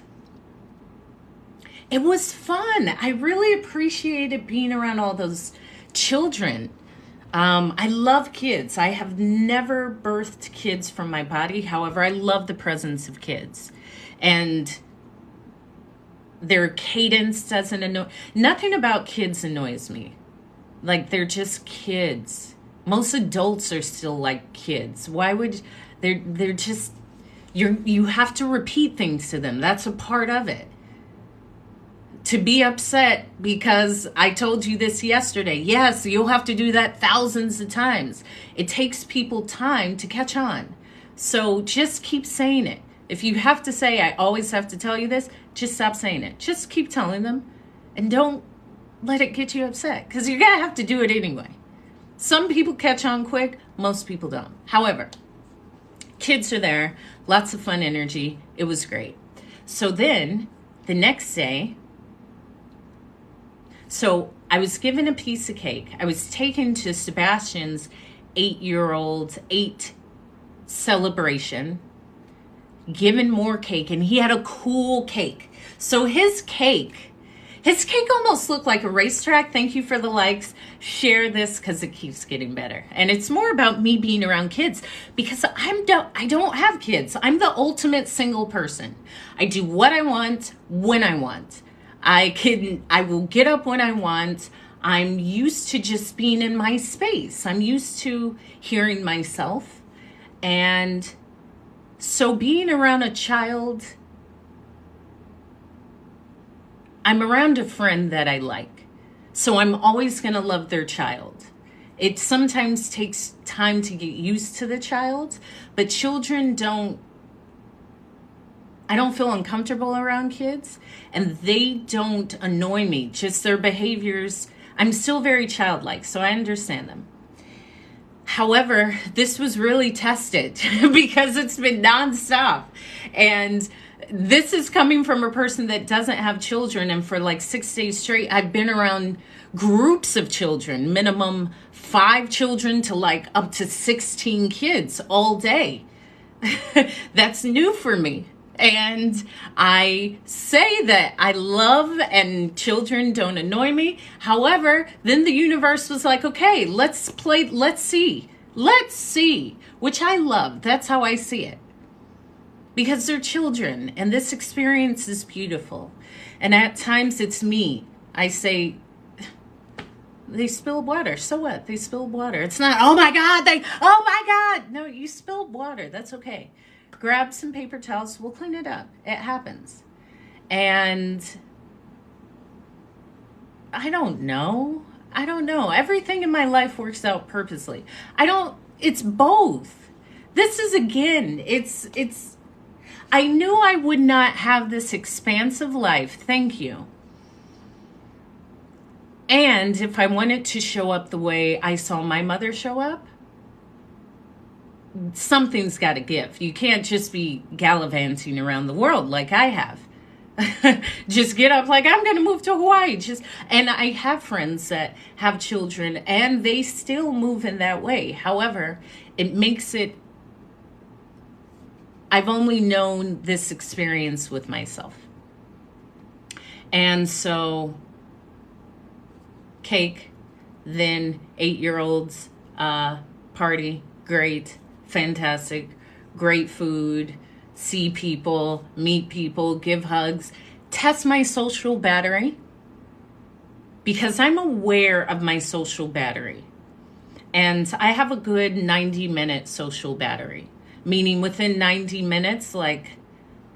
it was fun. I really appreciated being around all those children. I love kids. I have never birthed kids from my body. However, I love the presence of kids. And their cadence doesn't annoy. Nothing about kids annoys me. Like they're just kids. Most adults are still like kids. Why would they're just you have to repeat things to them. That's a part of it. To be upset because I told you this yesterday. Yes, you'll have to do that thousands of times. It takes people time to catch on. So just keep saying it. If you have to say, I always have to tell you this, just stop saying it. Just keep telling them and don't let it get you upset because you're going to have to do it anyway. Some people catch on quick, most people don't. However, kids are there, lots of fun energy. It was great. So then the next day, so I was given a piece of cake. I was taken to Sebastian's 8 celebration, given more cake, and he had a cool cake. So his cake almost looked like a racetrack. Thank you for the likes. Share this because it keeps getting better. And it's more about me being around kids because I don't have kids. I'm the ultimate single person. I do what I want when I want. I will get up when I want. I'm used to just being in my space. I'm used to hearing myself. And so being around a child, I'm around a friend that I like. So I'm always going to love their child. It sometimes takes time to get used to the child, but I don't feel uncomfortable around kids, and they don't annoy me, just their behaviors. I'm still very childlike, so I understand them. However, this was really tested because it's been nonstop. And this is coming from a person that doesn't have children, and for like 6 days straight, I've been around groups of children, minimum 5 children to like up to 16 kids all day. That's new for me. And I say that I love and children don't annoy me. However, then the universe was like, okay, let's see, which I love. That's how I see it. Because they're children and this experience is beautiful. And at times it's me. I say, they spilled water. So what? They spilled water. It's not, oh my God. No, you spilled water. That's okay. Grab some paper towels. We'll clean it up. It happens. And I don't know. Everything in my life works out purposely. It's both. This is again, I knew I would not have this expansive life. Thank you. And if I wanted to show up the way I saw my mother show up, something's got to give. You can't just be gallivanting around the world like I have. Just get up like I'm going to move to Hawaii. And I have friends that have children and they still move in that way. However, it makes it, I've only known this experience with myself. And cake, then 8-year-olds, party, great, fantastic, great food, see people, meet people, give hugs, test my social battery because I'm aware of my social battery. And I have a good 90-minute social battery, meaning within 90 minutes, like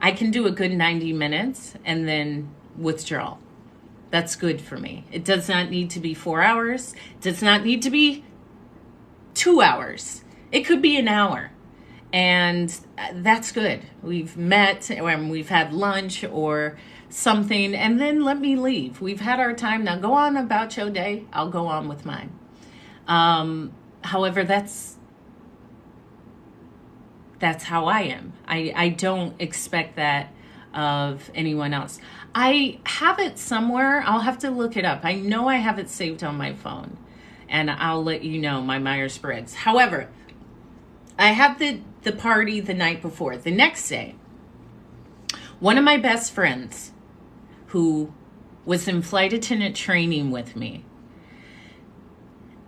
I can do a good 90 minutes and then withdrawal. That's good for me. It does not need to be 4 hours. It does not need to be 2 hours. It could be an hour. And that's good. We've met and we've had lunch or something, and then let me leave. We've had our time. Now go on about your day. I'll go on with mine. However, that's how I am. I don't expect that of anyone else. I have it somewhere. I'll have to look it up. I know I have it saved on my phone, and I'll let you know my Myers-Briggs. However, I had the party the night before. The next day, one of my best friends who was in flight attendant training with me,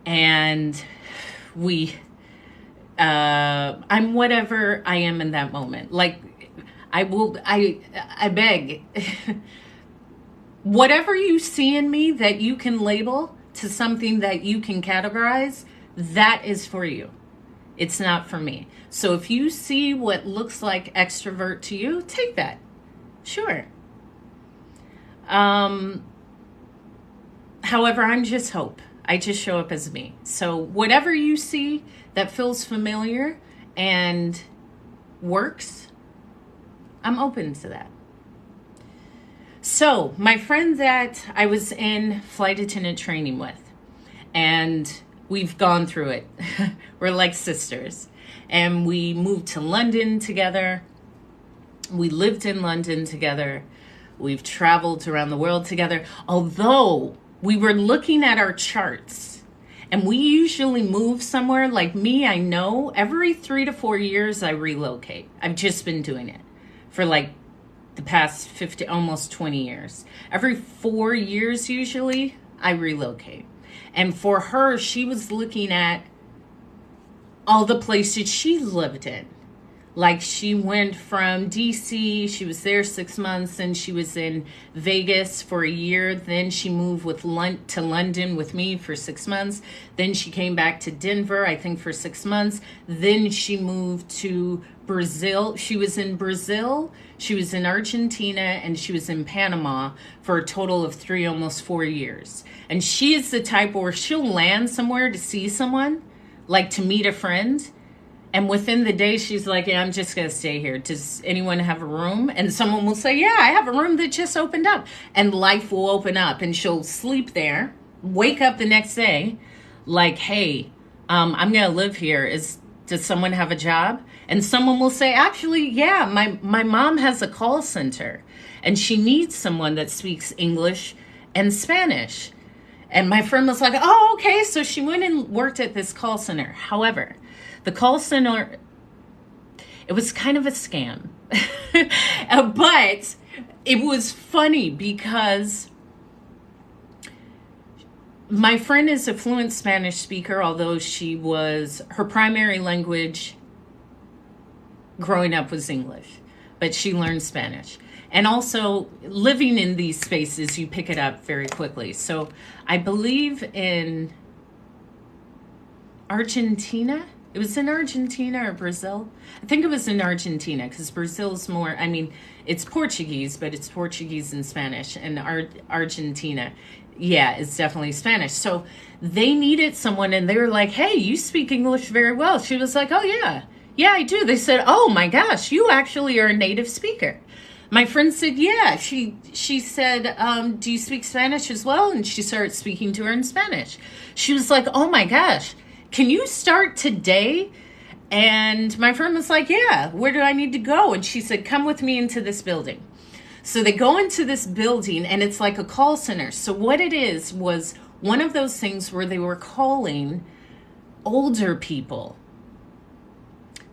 and I'm whatever I am in that moment. Like, I beg, whatever you see in me that you can label, to something that you can categorize, that is for you. It's not for me. So if you see what looks like extrovert to you, take that. Sure. However, I'm just Hope. I just show up as me. So whatever you see that feels familiar and works, I'm open to that. So my friend that I was in flight attendant training with, and we've gone through it. We're like sisters. And we moved to London together. We lived in London together. We've traveled around the world together. Although we were looking at our charts, and we usually move somewhere. Like me, I know every 3 to 4 years I relocate. I've just been doing it for like the past 50, almost 20 years. Every 4 years usually I relocate. And for her, she was looking at all the places she lived in. Like she went from DC, she was there 6 months, and she was in Vegas for a year. Then she moved to London with me for 6 months. Then she came back to Denver, I think for 6 months. Then she moved to Brazil. She was in Brazil, she was in Argentina, and she was in Panama for a total of 3, almost 4 years. And she is the type where she'll land somewhere to see someone, like to meet a friend. And within the day, she's like, yeah, I'm just going to stay here. Does anyone have a room? And someone will say, yeah, I have a room that just opened up. And life will open up, and she'll sleep there, wake up the next day like, hey, I'm going to live here. Does someone have a job? And someone will say, actually, yeah, my mom has a call center, and she needs someone that speaks English and Spanish. And my friend was like, oh, okay. So she went and worked at this call center. However, the call center, it was kind of a scam. But it was funny because my friend is a fluent Spanish speaker, although her primary language growing up was English, but she learned Spanish. And also living in these spaces, you pick it up very quickly. So I believe in Argentina. It was in Argentina or Brazil. I think it was in Argentina, because Brazil's more, I mean, it's Portuguese, but it's Portuguese and Spanish. And Argentina, yeah, it's definitely Spanish. So they needed someone, and they were like, hey, you speak English very well. She was like, oh, yeah. Yeah, I do. They said, oh, my gosh, you actually are a native speaker. My friend said, yeah. She said, do you speak Spanish as well? And she started speaking to her in Spanish. She was like, oh, my gosh. Can you start today? And my friend was like, yeah, where do I need to go? And she said, come with me into this building. So they go into this building, and it's like a call center. So what it is was one of those things where they were calling older people.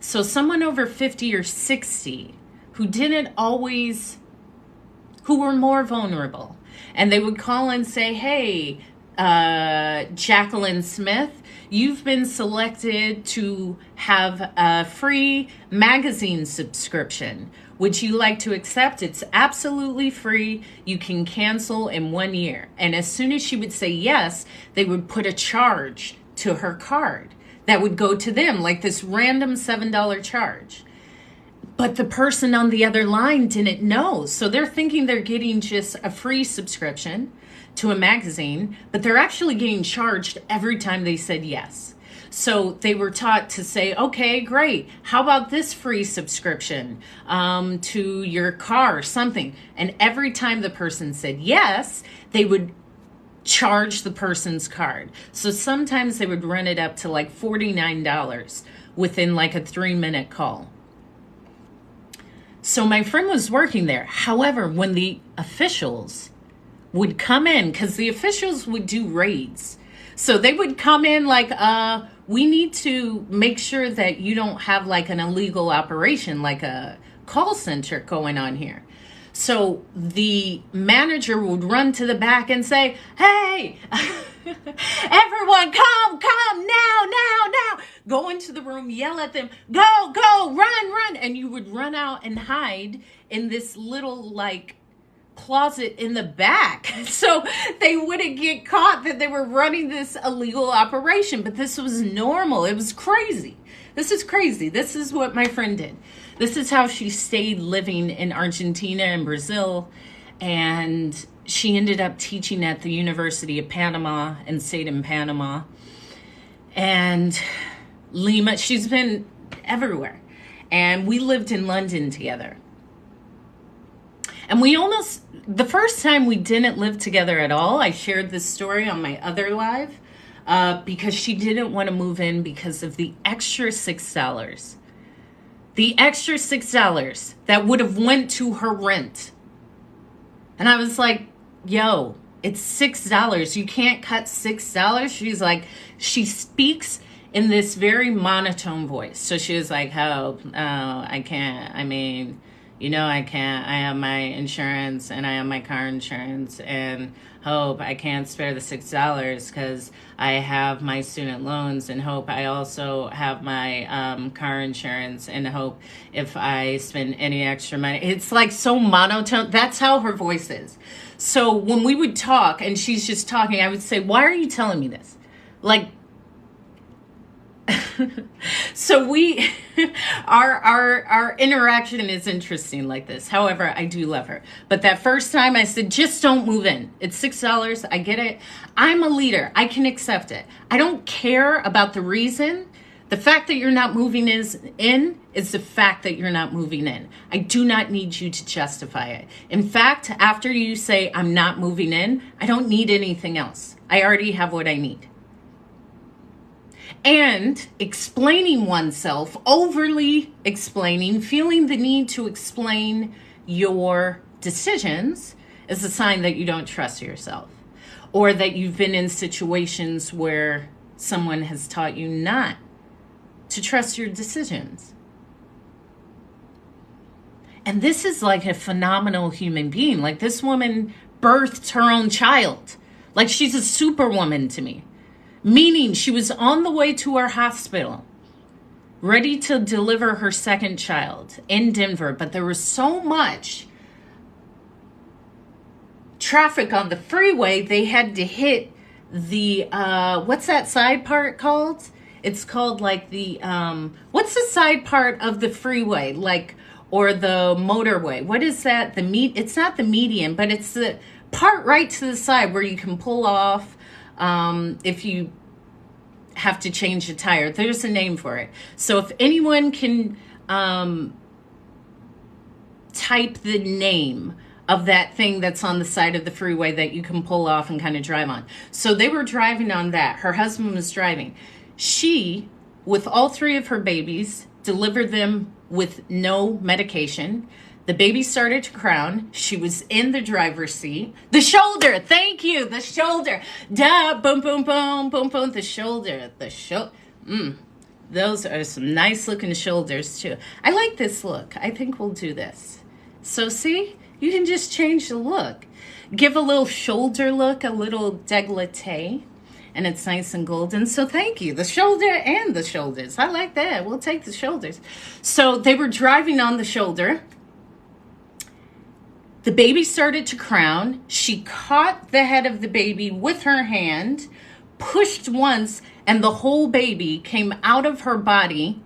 So someone over 50 or 60 who were more vulnerable. And they would call and say, hey, Jacqueline Smith, you've been selected to have a free magazine subscription. Would you like to accept? It's absolutely free. You can cancel in 1 year. And as soon as she would say yes, they would put a charge to her card that would go to them, like this random $7 charge. But the person on the other line didn't know. So they're thinking they're getting just a free subscription to a magazine, but they're actually getting charged every time they said yes. So they were taught to say, okay, great. How about this free subscription to your car or something? And every time the person said yes, they would charge the person's card. So sometimes they would run it up to like $49 within like a 3-minute call. So my friend was working there. However, when the officials would come in, because the officials would do raids. So they would come in like, we need to make sure that you don't have like an illegal operation, like a call center going on here. So the manager would run to the back and say, hey, everyone, come, now. Go into the room, yell at them, go, run. And you would run out and hide in this little like closet in the back so they wouldn't get caught that they were running this illegal operation. But this was normal. It was crazy. This is crazy. This is what my friend did. This is how she stayed living in Argentina and Brazil. And she ended up teaching at the University of Panama and stayed in Panama. And Lima, she's been everywhere. And we lived in London together. And we almost, the first time we didn't live together at all, I shared this story on my other live, because she didn't want to move in because of the extra $6. The extra $6 that would have went to her rent. And I was like, yo, it's $6. You can't cut $6. She's like, she speaks in this very monotone voice. So she was like, oh, I can't. I mean, I can't. I have my insurance and I have my car insurance, and Hope, I can't spare the $6 because I have my student loans, and Hope, I also have my car insurance, and Hope, if I spend any extra money. It's like so monotone. That's how her voice is. So when we would talk and she's just talking, I would say, why are you telling me this? Like, so our interaction is interesting like this. However, I do love her. But that first time I said, just don't move in. It's $6. I get it. I'm a leader. I can accept it. I don't care about the reason. The fact that you're not moving is the fact that you're not moving in. I do not need you to justify it. In fact, after you say I'm not moving in, I don't need anything else. I already have what I need. And explaining oneself, overly explaining, feeling the need to explain your decisions is a sign that you don't trust yourself, or that you've been in situations where someone has taught you not to trust your decisions. And this is like a phenomenal human being. Like, this woman birthed her own child. Like, she's a superwoman to me. Meaning she was on the way to our hospital, ready to deliver her second child in Denver. But there was so much traffic on the freeway, they had to hit the, what's that side part called? It's called like the, what's the side part of the freeway? Like, or the motorway. What is that? It's not the median, but it's the part right to the side where you can pull off. If you have to change a tire, there's a name for it. So if anyone can type the name of that thing that's on the side of the freeway that you can pull off and kind of drive on. So they were driving on that. Her husband was driving. She, with all three of her babies, delivered them with no medication. The baby started to crown. She was in the driver's seat. The shoulder, thank you, the shoulder. Duh, boom, boom, boom, boom, boom, the shoulder. Those are some nice looking shoulders too. I like this look. I think we'll do this. So see, you can just change the look. Give a little shoulder look, a little décolleté, and it's nice and golden. So thank you, the shoulder and the shoulders. I like that. We'll take the shoulders. So they were driving on the shoulder. The baby started to crown. She caught the head of the baby with her hand, pushed once, and the whole baby came out of her body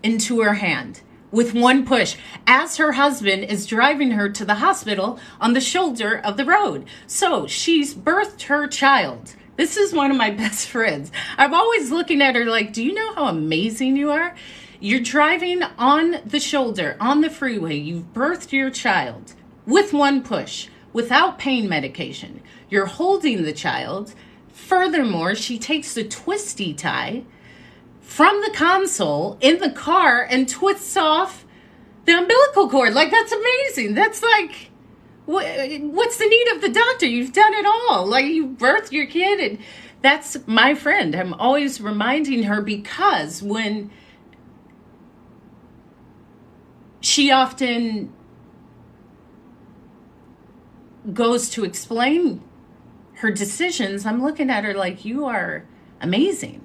into her hand with one push, as her husband is driving her to the hospital on the shoulder of the road. So she's birthed her child. This is one of my best friends. I'm always looking at her like, do you know how amazing you are? You're driving on the shoulder, on the freeway. You've birthed your child with one push, without pain medication. You're holding the child. Furthermore, she takes the twisty tie from the console in the car and twists off the umbilical cord. Like, that's amazing. That's like, what's the need of the doctor? You've done it all. Like, you birthed your kid, and that's my friend. I'm always reminding her, because when she often goes to explain her decisions, I'm looking at her like, you are amazing.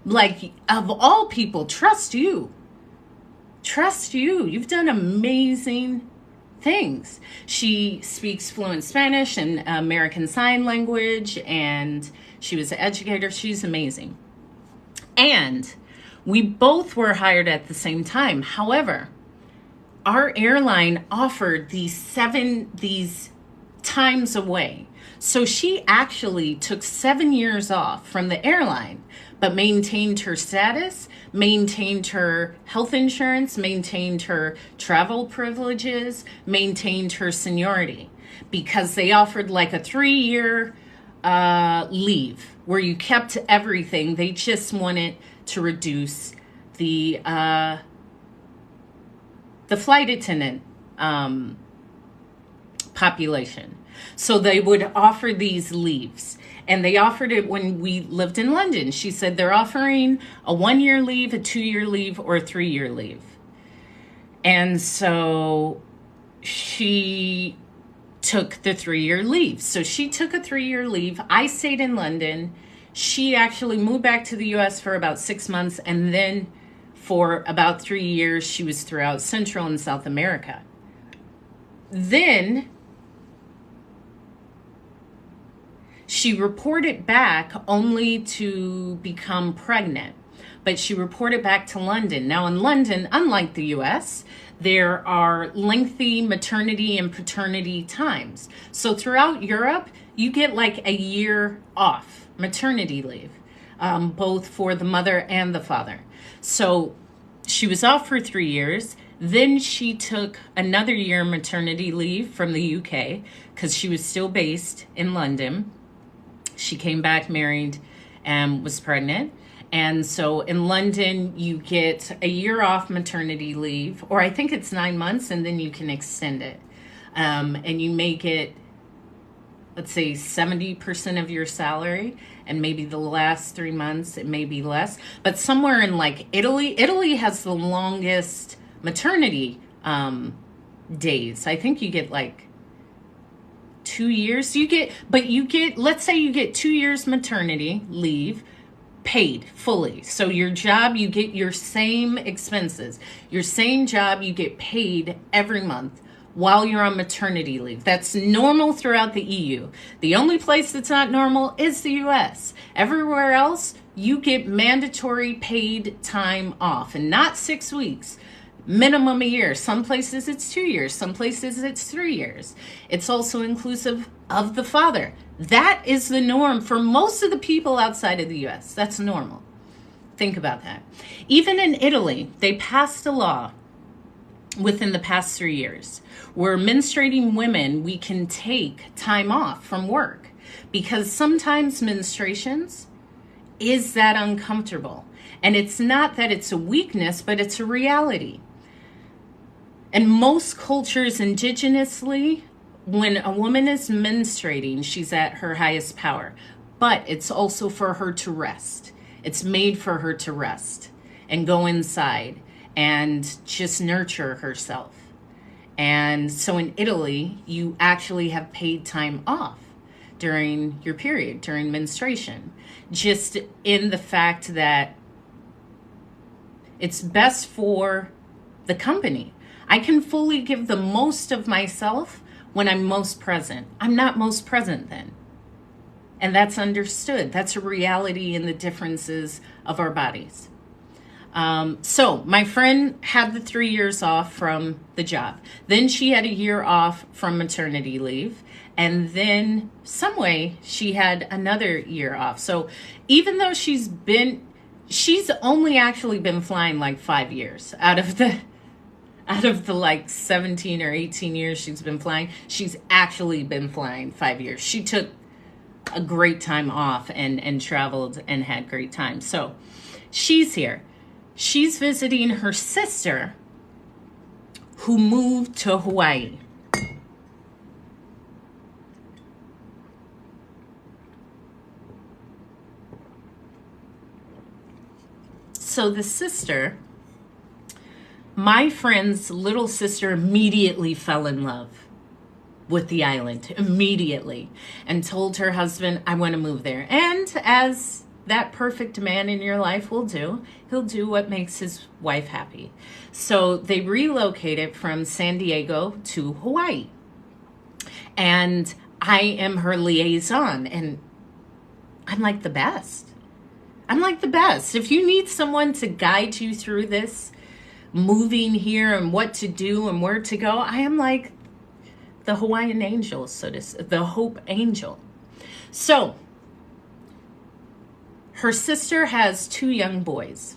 Like, of all people, trust you. Trust you. You've done amazing things. She speaks fluent Spanish and American Sign Language, and she was an educator. She's amazing. And we both were hired at the same time. However, our airline offered these times away. So she actually took 7 years off from the airline, but maintained her status, maintained her health insurance, maintained her travel privileges, maintained her seniority, because they offered like a 3-year leave where you kept everything. They just wanted to reduce the flight attendant population. So they would offer these leaves. And they offered it when we lived in London. She said they're offering a 1-year leave, a 2-year leave, or a 3-year leave. And so she took the 3-year leave. So she took a 3-year leave. I stayed in London. She actually moved back to the US for about 6 months. And then for about 3 years, she was throughout Central and South America. Then she reported back only to become pregnant, but she reported back to London. Now in London, unlike the US, there are lengthy maternity and paternity times. So throughout Europe, you get like a year off maternity leave, both for the mother and the father. So she was off for 3 years. Then she took another year maternity leave from the UK because she was still based in London. She came back married and was pregnant. And so in London, you get a year off maternity leave, or I think it's 9 months, and then you can extend it. And you make it, let's say, 70% of your salary, and maybe the last 3 months, it may be less. But somewhere in like Italy has the longest maternity days. I think you get like 2 years. Let's say you get 2 years maternity leave paid fully. So your job, you get your same expenses. Your same job, you get paid every month while you're on maternity leave. That's normal throughout the EU. The only place that's not normal is the US. Everywhere else, you get mandatory paid time off, and not 6 weeks. Minimum a year. Some places it's 2 years. Some places it's 3 years. It's also inclusive of the father. That is the norm for most of the people outside of the US. That's normal. Think about that. Even in Italy, they passed a law within the past 3 years where menstruating women, we can take time off from work, because sometimes menstruations is that uncomfortable. And it's not that it's a weakness, but it's a reality. And most cultures indigenously, when a woman is menstruating, she's at her highest power. But it's also for her to rest. It's made for her to rest and go inside and just nurture herself. And so in Italy, you actually have paid time off during your period, during menstruation. Just in the fact that it's best for the company. I can fully give the most of myself when I'm most present. I'm not most present then. And that's understood. That's a reality in the differences of our bodies. So my friend had the 3 years off from the job. Then she had a year off from maternity leave. And then some way she had another year off. So even though she's only actually been flying like 5 years out of the like 17 or 18 years she's been flying. She's actually been flying 5 years. She took a great time off and traveled and had great time. So she's here. She's visiting her sister who moved to Hawaii. So the sister, my friend's little sister, immediately fell in love with the island, immediately, and told her husband, I want to move there. And as that perfect man in your life will do. He'll do what makes his wife happy. So they relocated from San Diego to Hawaii. And I am her liaison, and I'm like the best. I'm like the best. If you need someone to guide you through this, moving here and what to do and where to go, I am like the Hawaiian angel, the Hope Angel. So her sister has 2 young boys.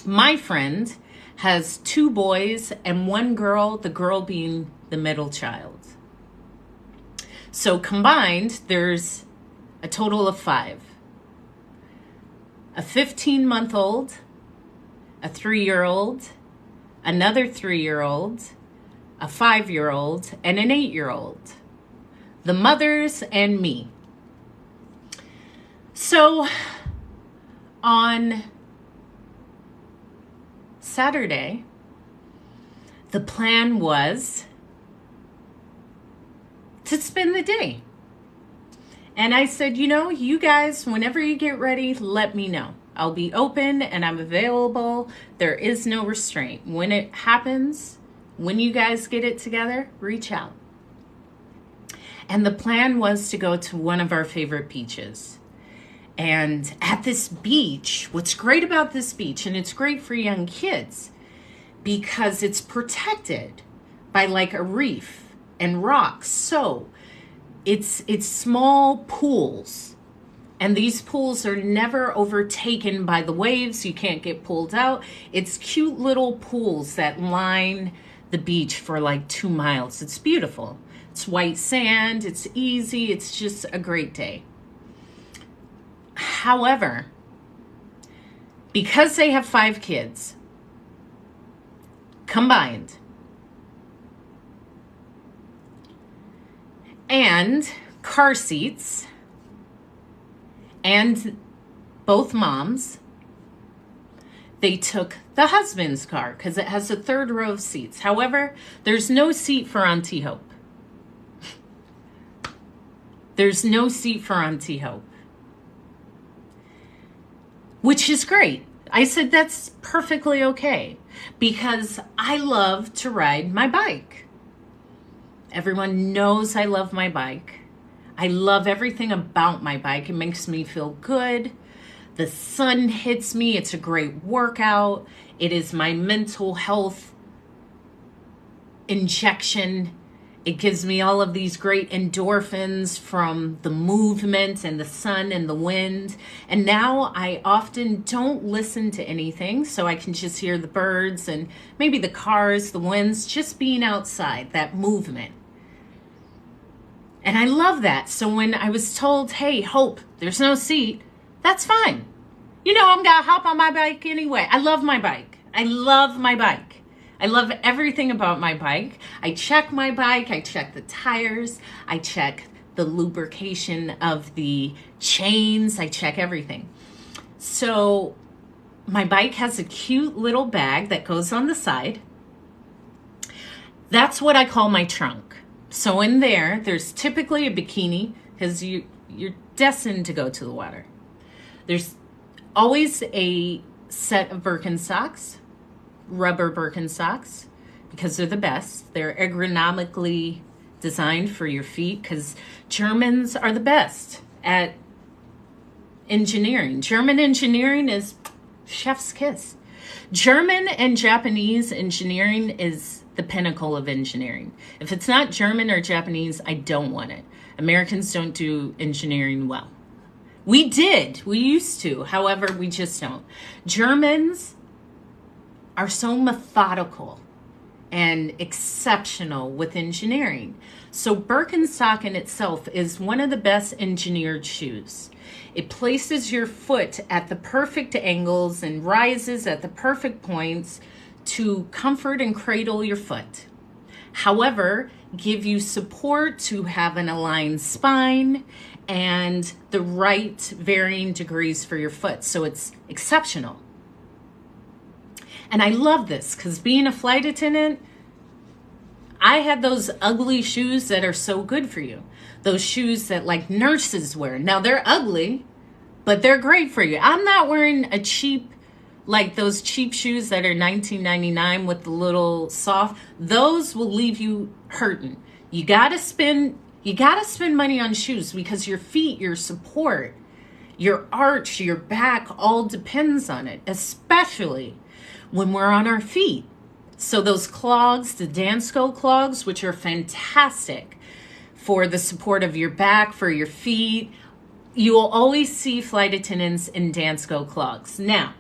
My friend has 2 boys and 1 girl, the girl being the middle child. So combined, there's a total of 5. A 15-month-old, a 3-year-old, another 3-year-old, a 5-year-old, and an 8-year-old. The mothers and me. So on Saturday, the plan was to spend the day. And I said, you guys, whenever you get ready, let me know. I'll be open and I'm available. There is no restraint. When it happens, when you guys get it together, reach out. And the plan was to go to one of our favorite beaches. And at this beach, what's great about this beach, and it's great for young kids, because it's protected by like a reef and rocks. So it's small pools, and these pools are never overtaken by the waves. You can't get pulled out. It's cute little pools that line the beach for like 2 miles. It's beautiful. It's white sand. It's easy. It's just a great day. However, because they have 5 kids combined, and car seats, and both moms, they took the husband's car because it has a 3rd row of seats. However, there's no seat for Auntie Hope. There's no seat for Auntie Hope, which is great. I said that's perfectly okay because I love to ride my bike. Everyone knows I love my bike. I love everything about my bike. It makes me feel good. The sun hits me. It's a great workout. It is my mental health injection. It gives me all of these great endorphins from the movement and the sun and the wind. And now I often don't listen to anything, so I can just hear the birds and maybe the cars, the winds, just being outside, that movement. And I love that. So when I was told, hey, Hope, there's no seat, that's fine. I'm going to hop on my bike anyway. I love my bike. I love my bike. I love everything about my bike. I check my bike. I check the tires. I check the lubrication of the chains. I check everything. So my bike has a cute little bag that goes on the side. That's what I call my trunk. So in there's typically a bikini because you're destined to go to the water. There's always a set of Birkenstocks, rubber Birkenstocks, because they're the best. They're ergonomically designed for your feet because Germans are the best at engineering. German engineering is chef's kiss. German and Japanese engineering is the pinnacle of engineering. If it's not German or Japanese, I don't want it. Americans don't do engineering well. We used to, however, we just don't. Germans are so methodical and exceptional with engineering. So Birkenstock in itself is one of the best engineered shoes. It places your foot at the perfect angles and rises at the perfect points to comfort and cradle your foot. However, give you support to have an aligned spine and the right varying degrees for your foot. So it's exceptional. And I love this because being a flight attendant, I had those ugly shoes that are so good for you. Those shoes that like nurses wear. Now they're ugly, but they're great for you. I'm not wearing a cheap, like those cheap shoes that are $19.99 with the little soft. Those will leave you hurting. You gotta spend money on shoes because your feet, your support, your arch, your back all depends on it, especially when we're on our feet. So those clogs, the Dansko clogs, which are fantastic for the support of your back, for your feet, you will always see flight attendants in Dansko clogs. Now,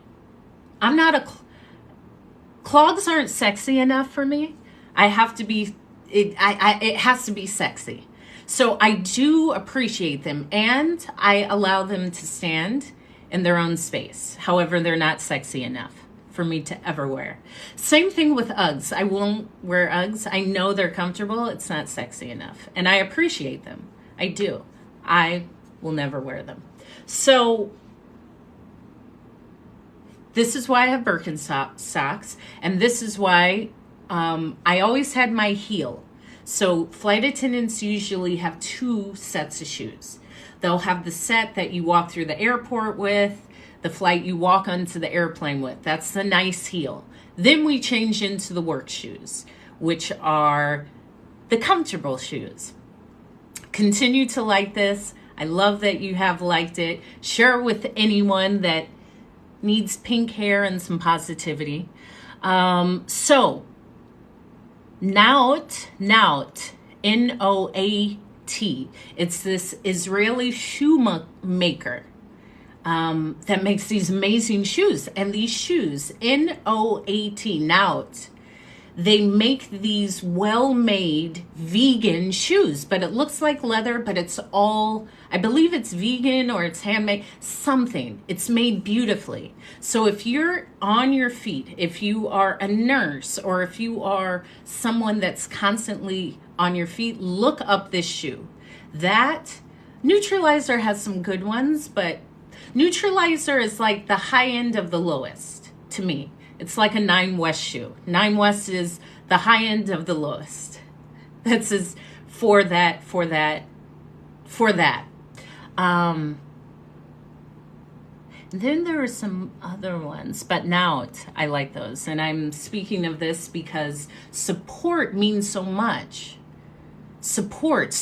I'm not a clogs aren't sexy enough for me. I have to be it has to be sexy. So I do appreciate them and I allow them to stand in their own space. However, they're not sexy enough for me to ever wear. Same thing with Uggs. I won't wear Uggs. I know they're comfortable. It's not sexy enough. And I appreciate them. I do. I will never wear them. So this is why I have Birkenstocks. And this is why I always had my heel. So flight attendants usually have 2 sets of shoes. They'll have the set that you walk through the airport with, the flight you walk onto the airplane with. That's the nice heel. Then we change into the work shoes, which are the comfortable shoes. Continue to like this. I love that you have liked it. Share it with anyone that needs pink hair and some positivity. So, Naut, N-O-A-T. It's this Israeli shoe maker that makes these amazing shoes. And these shoes, N-O-A-T, Naut, they make these well-made vegan shoes, but it looks like leather, but it's all, I believe it's vegan or it's handmade, something. It's made beautifully. So if you're on your feet, if you are a nurse or if you are someone that's constantly on your feet, look up this shoe. That Neutralizer has some good ones, but Neutralizer is like the high end of the lowest to me. It's like a Nine West shoe. Nine West is the high end of the lowest. That's is for that. Then there are some other ones, but now I like those. And I'm speaking of this because support means so much. Support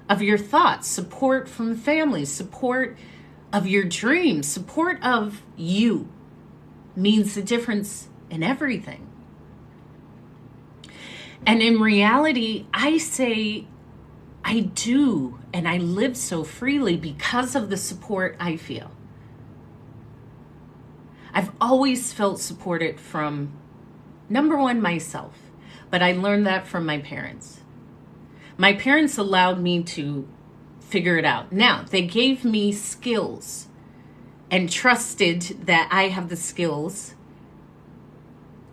of your thoughts, support from family, support of your dreams, support of you. Means the difference in everything. And in reality, I say I do, and I live so freely because of the support I feel. I've always felt supported from, number one, myself, but I learned that from my parents. My parents allowed me to figure it out. Now, they gave me skills and trusted that I have the skills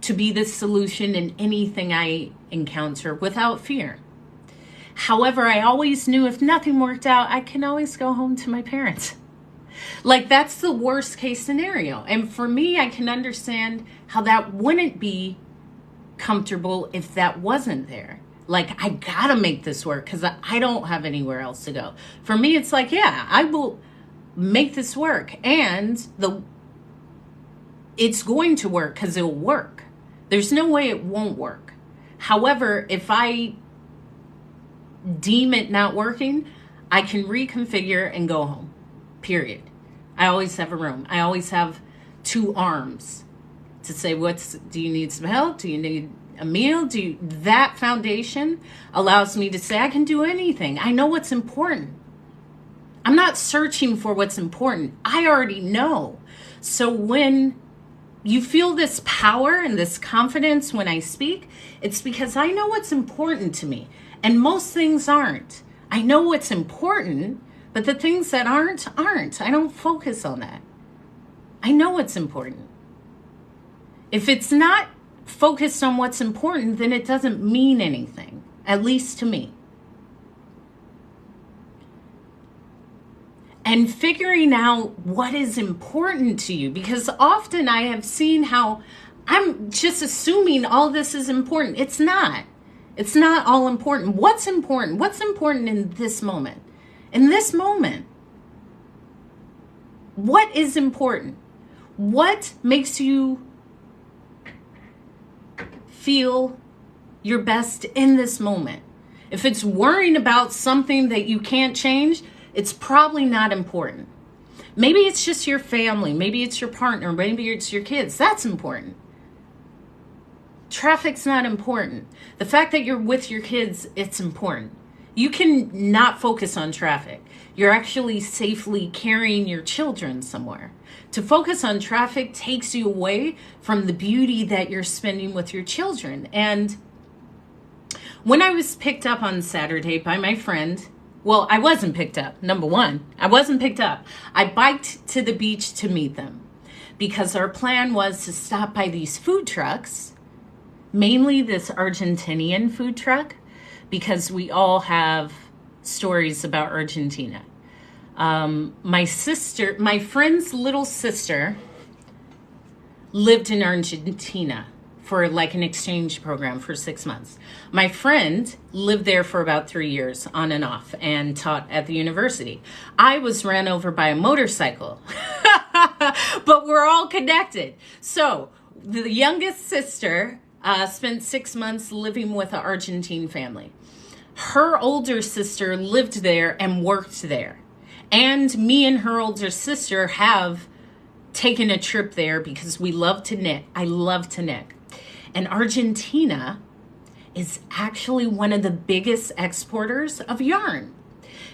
to be the solution in anything I encounter without fear. However, I always knew if nothing worked out, I can always go home to my parents. Like, that's the worst case scenario. And for me, I can understand how that wouldn't be comfortable if that wasn't there. Like, I gotta make this work because I don't have anywhere else to go. For me, it's like, yeah, I will make this work, and it's going to work because it'll work. There's no way it won't work. However, if I deem it not working, I can reconfigure and go home, period. I always have a room. I always have 2 arms to say, do you need some help? Do you need a meal? That foundation allows me to say, I can do anything. I know what's important. I'm not searching for what's important. I already know. So when you feel this power and this confidence when I speak, it's because I know what's important to me. And most things aren't. I know what's important, but the things that aren't. I don't focus on that. I know what's important. If it's not focused on what's important, then it doesn't mean anything, at least to me. And figuring out what is important to you, because often I have seen how I'm just assuming all this is important. It's not. It's not all important. What's important? What's important in this moment? In this moment. What is important? What makes you feel your best in this moment? If it's worrying about something that you can't change, it's probably not important. Maybe it's just your family. Maybe it's your partner. Maybe it's your kids. That's important. Traffic's not important. The fact that you're with your kids, it's important. You can not focus on traffic. You're actually safely carrying your children somewhere. To focus on traffic takes you away from the beauty that you're spending with your children. And when I was picked up on Saturday by my friend, well, I wasn't picked up. Number one, I wasn't picked up. I biked to the beach to meet them because our plan was to stop by these food trucks, mainly this Argentinian food truck, because we all have stories about Argentina. My friend's little sister lived in Argentina for like an exchange program for 6 months. My friend lived there for about 3 years on and off and taught at the university. I was ran over by a motorcycle, but we're all connected. So the youngest sister spent 6 months living with an Argentine family. Her older sister lived there and worked there. And me and her older sister have taken a trip there because we love to knit. I love to knit. And Argentina is actually one of the biggest exporters of yarn.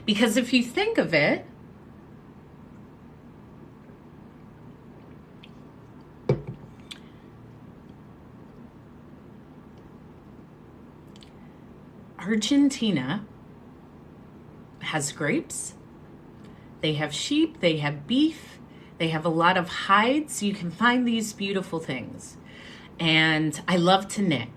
Because if you think of it, Argentina has grapes, they have sheep, they have beef, they have a lot of hides. You can find these beautiful things. And I love to knit.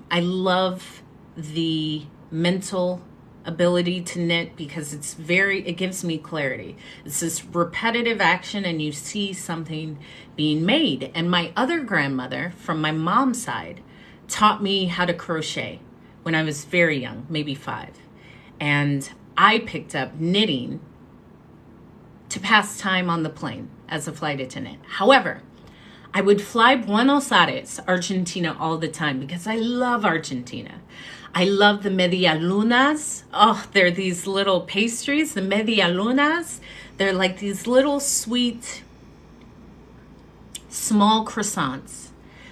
I love the mental ability to knit because it gives me clarity. It's this repetitive action and you see something being made. And my other grandmother from my mom's side taught me how to crochet when I was very young, maybe 5. And I picked up knitting to pass time on the plane as a flight attendant. However, I would fly Buenos Aires, Argentina, all the time because I love Argentina. I love the medialunas. Oh, they're these little pastries, the medialunas. They're like these little sweet, small croissants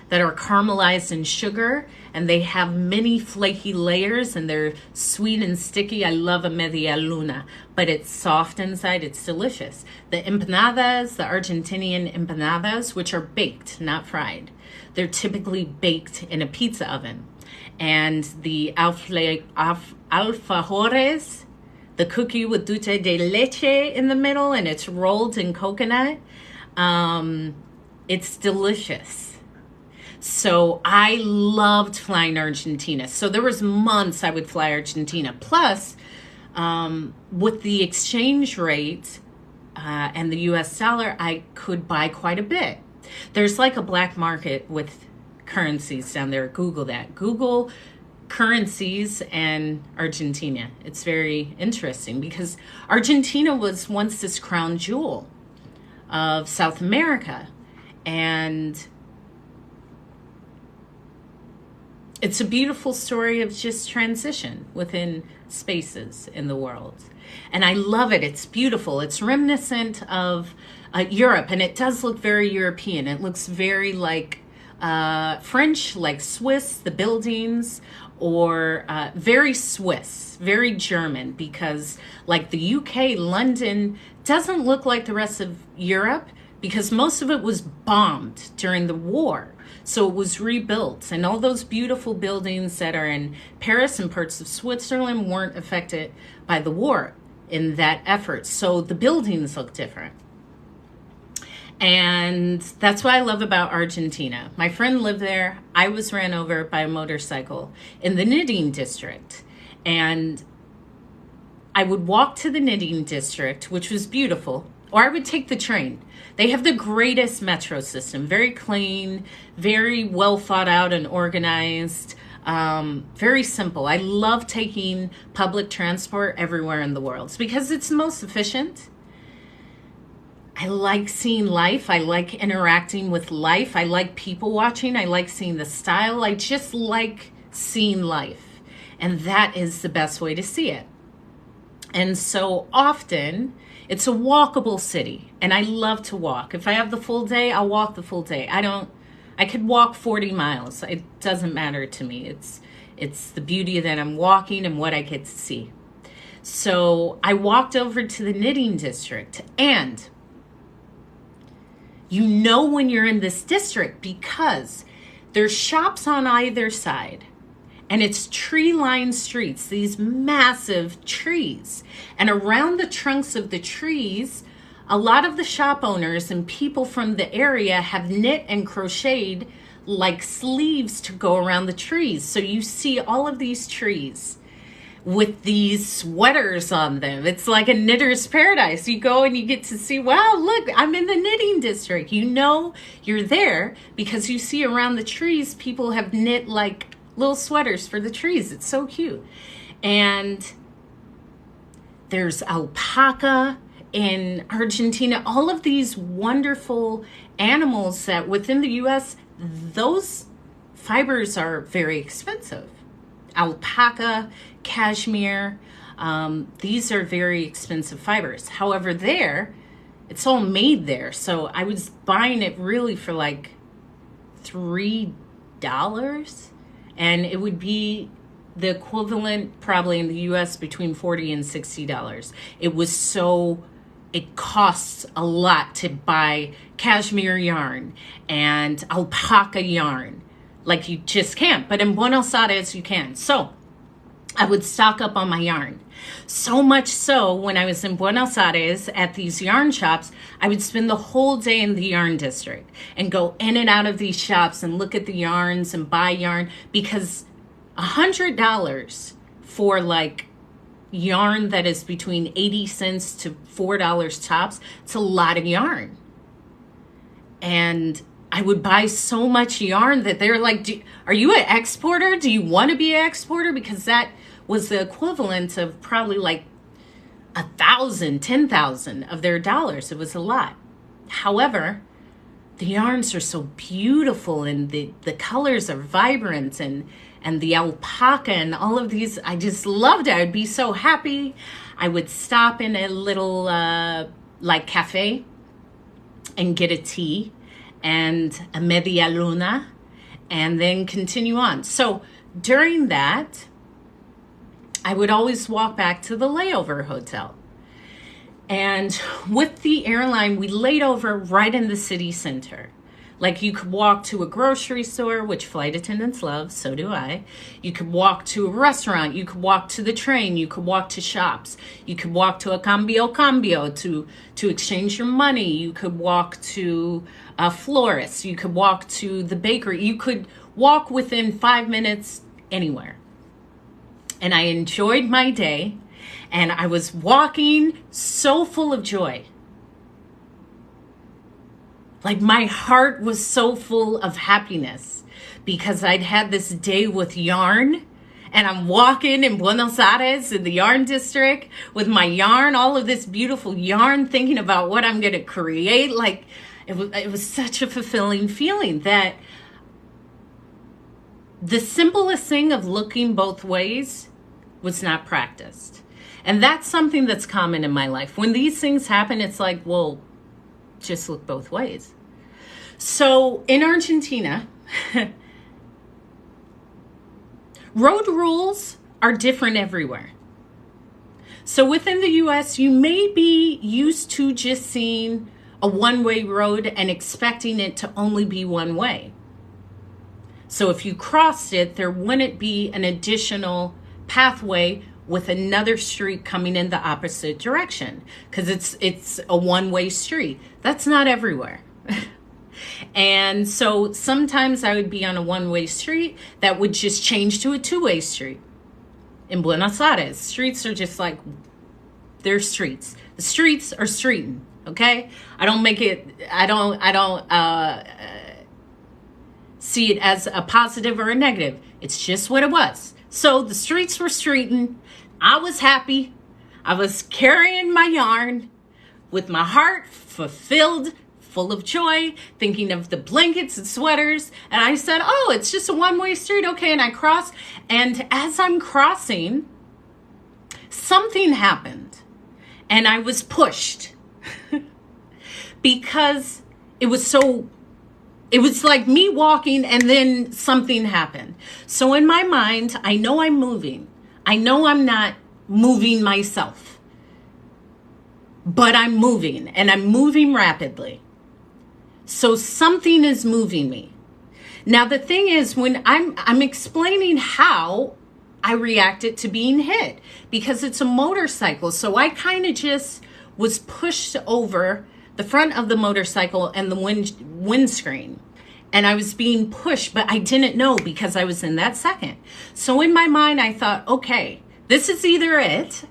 that are caramelized in sugar, and they have many flaky layers, and they're sweet and sticky. I love a media luna, but it's soft inside. It's delicious. The empanadas, the Argentinian empanadas, which are baked, not fried. They're typically baked in a pizza oven. And the alfajores, the cookie with dulce de leche in the middle, and it's rolled in coconut. It's delicious. So I loved flying Argentina. So there was months I would fly Argentina. Plus, with the exchange rate and the US dollar, I could buy quite a bit. There's like a black market with currencies down there. Google that. Google currencies and Argentina. It's very interesting because Argentina was once this crown jewel of South America. And it's a beautiful story of just transition within spaces in the world. And I love it. It's beautiful. It's reminiscent of Europe, and it does look very European. It looks very like French, like Swiss, the buildings, or very Swiss, very German, because like the UK, London doesn't look like the rest of Europe because most of it was bombed during the war. So it was rebuilt, and all those beautiful buildings that are in Paris and parts of Switzerland weren't affected by the war in that effort. So the buildings look different. And that's what I love about Argentina. My friend lived there. I was ran over by a motorcycle in the knitting district. And I would walk to the knitting district, which was beautiful, or I would take the train. They have the greatest metro system, very clean, very well thought out and organized, very simple. I love taking public transport everywhere in the world because it's the most efficient. I like seeing life. I like interacting with life. I like people watching. I like seeing the style. I just like seeing life. And that is the best way to see it. And so often it's a walkable city, and I love to walk. If I have the full day, I'll walk the full day. I could walk 40 miles. It doesn't matter to me. It's the beauty that I'm walking and what I get to see. So I walked over to the knitting district, and you know when you're in this district because there's shops on either side. And it's tree-lined streets, these massive trees. And around the trunks of the trees, a lot of the shop owners and people from the area have knit and crocheted like sleeves to go around the trees. So you see all of these trees with these sweaters on them. It's like a knitter's paradise. You go and you get to see, wow, look, I'm in the knitting district. You know you're there because you see around the trees, people have knit like little sweaters for the trees. It's so cute. And there's alpaca in Argentina, all of these wonderful animals that within the US, those fibers are very expensive. Alpaca, cashmere, these are very expensive fibers. However, there, it's all made there. So I was buying it really for like $3. And it would be the equivalent probably in the US between $40 and $60. It costs a lot to buy cashmere yarn and alpaca yarn. Like you just can't, but in Buenos Aires you can. So I would stock up on my yarn. So much so when I was in Buenos Aires at these yarn shops, I would spend the whole day in the yarn district and go in and out of these shops and look at the yarns and buy yarn, because $100 for like yarn that is between 80 cents to $4 tops, it's a lot of yarn. And I would buy so much yarn that they're like, are you an exporter? Do you want to be an exporter? Because that was the equivalent of probably like 1,000, 10,000 of their dollars. It was a lot. However, the yarns are so beautiful and the colors are vibrant, and the alpaca and all of these, I just loved it. I'd be so happy. I would stop in a little like cafe and get a tea and a media luna and then continue on. So during that, I would always walk back to the layover hotel. And with the airline, we laid over right in the city center. Like you could walk to a grocery store, which flight attendants love, so do I. You could walk to a restaurant. You could walk to the train. You could walk to shops. You could walk to a cambio to exchange your money. You could walk to a florist. You could walk to the bakery. You could walk within 5 minutes anywhere. And I enjoyed my day, and I was walking so full of joy. Like my heart was so full of happiness because I'd had this day with yarn, and I'm walking in Buenos Aires in the yarn district with my yarn, all of this beautiful yarn, thinking about what I'm going to create. Like it was such a fulfilling feeling that the simplest thing of looking both ways was not practiced. And that's something that's common in my life. When these things happen, it's like, well, just look both ways. So in Argentina, road rules are different everywhere. So within the US, you may be used to just seeing a one-way road and expecting it to only be one way. So if you crossed it, there wouldn't be an additional pathway with another street coming in the opposite direction, because it's a one-way street. That's not everywhere. And so sometimes I would be on a one-way street that would just change to a two-way street. In Buenos Aires, streets are just like, they're streets. The streets are streeting, okay? I don't see it as a positive or a negative. It's just what it was. So the streets were streeting. I was happy. I was carrying my yarn, with my heart fulfilled, full of joy, thinking of the blankets and sweaters. And I said, oh, it's just a one-way street. Okay. And I crossed. And as I'm crossing, something happened. And I was pushed because it was like me walking and then something happened. So in my mind, I know I'm moving. I know I'm not moving myself, but I'm moving, and I'm moving rapidly. So something is moving me. Now, the thing is, when I'm explaining how I reacted to being hit, because it's a motorcycle. So I kind of just was pushed over the front of the motorcycle and the windscreen. And I was being pushed, but I didn't know because I was in that second. So in my mind, I thought, okay, this is either it.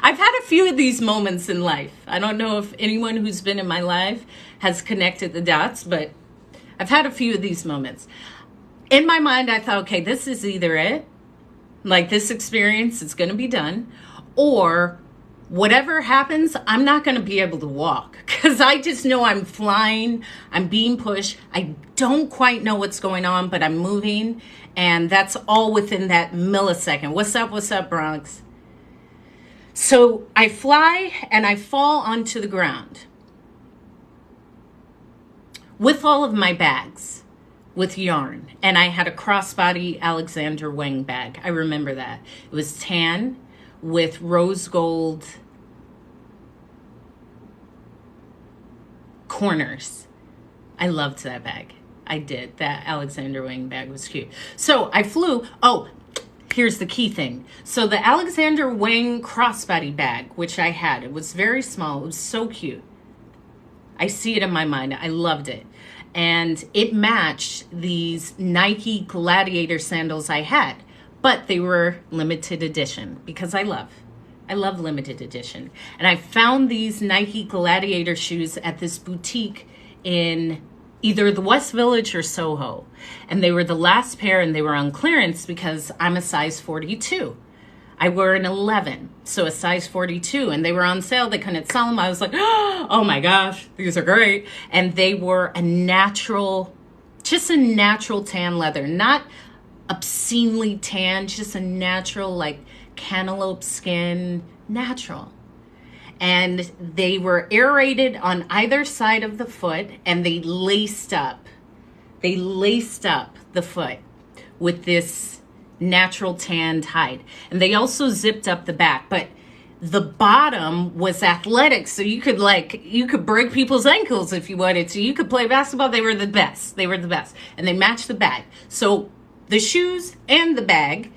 I've had a few of these moments in life. I don't know if anyone who's been in my life has connected the dots, but I've had a few of these moments. In my mind, I thought, okay, this is either it. Like, this experience is going to be done, or whatever happens, I'm not going to be able to walk because I just know I'm flying. I'm being pushed. I don't quite know what's going on, but I'm moving. And that's all within that millisecond. What's up? What's up, Bronx? So I fly and I fall onto the ground with all of my bags with yarn. And I had a crossbody Alexander Wang bag. I remember that. It was tan with rose gold corners. I loved that bag. I did. That Alexander Wang bag was cute. So I flew. Oh, here's the key thing. So the Alexander Wang crossbody bag, which I had, it was very small. It was so cute. I see it in my mind. I loved it. And it matched these Nike Gladiator sandals I had. But they were limited edition because I love limited edition. And I found these Nike Gladiator shoes at this boutique in either the West Village or Soho. And they were the last pair, and they were on clearance because I'm a size 42. I wear an 11, so a size 42, and they were on sale. They couldn't sell them. I was like, oh my gosh, these are great. And they were just a natural tan leather, not obscenely tan, just a natural, like cantaloupe skin, natural. And they were aerated on either side of the foot, and they laced up the foot with this natural tanned hide. And they also zipped up the back, but the bottom was athletic, so you could break people's ankles if you wanted to. You could play basketball. They were the best. And they matched the bag. So the shoes and the bag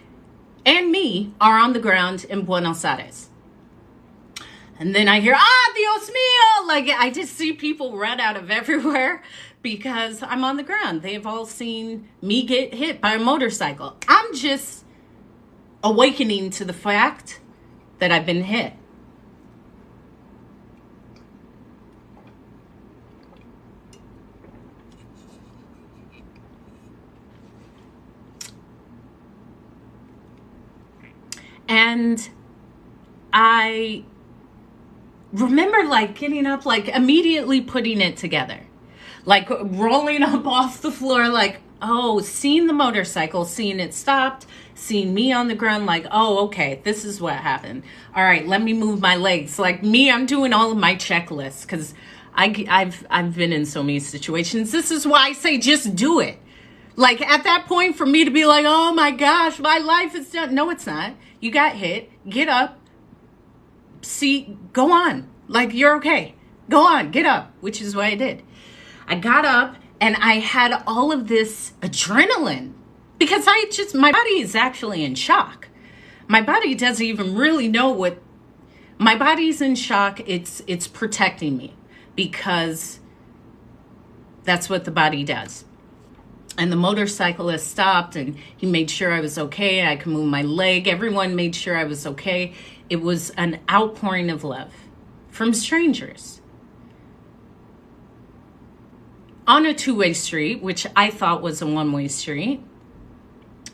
and me are on the ground in Buenos Aires. And then I hear, Dios mío! Like, I just see people run out of everywhere because I'm on the ground. They've all seen me get hit by a motorcycle. I'm just awakening to the fact that I've been hit. And I remember like getting up, like immediately putting it together, like rolling up off the floor, like, oh, seeing the motorcycle, seeing it stopped, seeing me on the ground, like, oh, okay, this is what happened. All right, let me move my legs. Like me, I'm doing all of my checklists because I've been in so many situations. This is why I say just do it. Like at that point for me to be like, oh my gosh, my life is done. No, it's not. You got hit. Get up. See, go on. Like, you're okay. Go on, get up, which is what I did. I got up and I had all of this adrenaline because my body is actually in shock. My body doesn't even really know my body's in shock. It's protecting me because that's what the body does. And the motorcyclist stopped and he made sure I was okay. I could move my leg. Everyone made sure I was okay. It was an outpouring of love from strangers. On a two-way street, which I thought was a one-way street,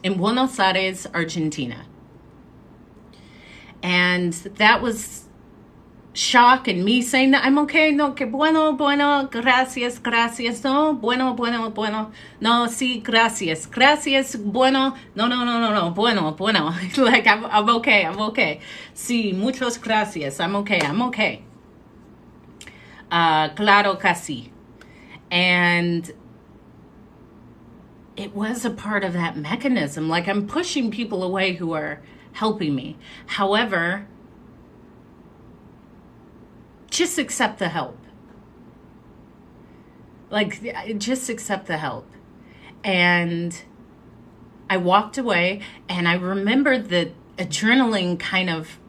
in Buenos Aires, Argentina. And that was shock and me saying that I'm okay, no, que bueno, bueno, gracias, gracias, no, bueno, bueno, bueno, no, sí, gracias, gracias, bueno, no, no, no, no, no, bueno, bueno, like I'm okay, I'm okay, sí, muchas gracias, I'm okay, I'm okay, claro que sí, and it was a part of that mechanism, like I'm pushing people away who are helping me. However, just accept the help. Like, just accept the help. And I walked away, and I remembered the adrenaline kind of,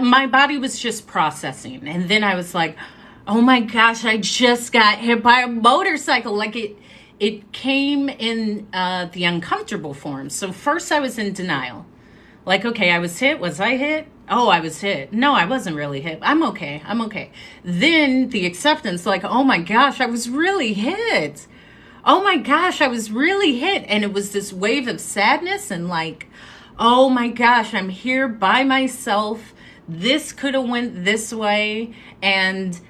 my body was just processing. And then I was like, oh my gosh, I just got hit by a motorcycle. Like it came in the uncomfortable form. So first I was in denial. Like, okay, I was hit. Was I hit? Oh, I was hit. No, I wasn't really hit. I'm okay. I'm okay. Then the acceptance, like, oh my gosh, I was really hit. Oh my gosh, I was really hit. And it was this wave of sadness and like, oh my gosh, I'm here by myself. This could have went this way. And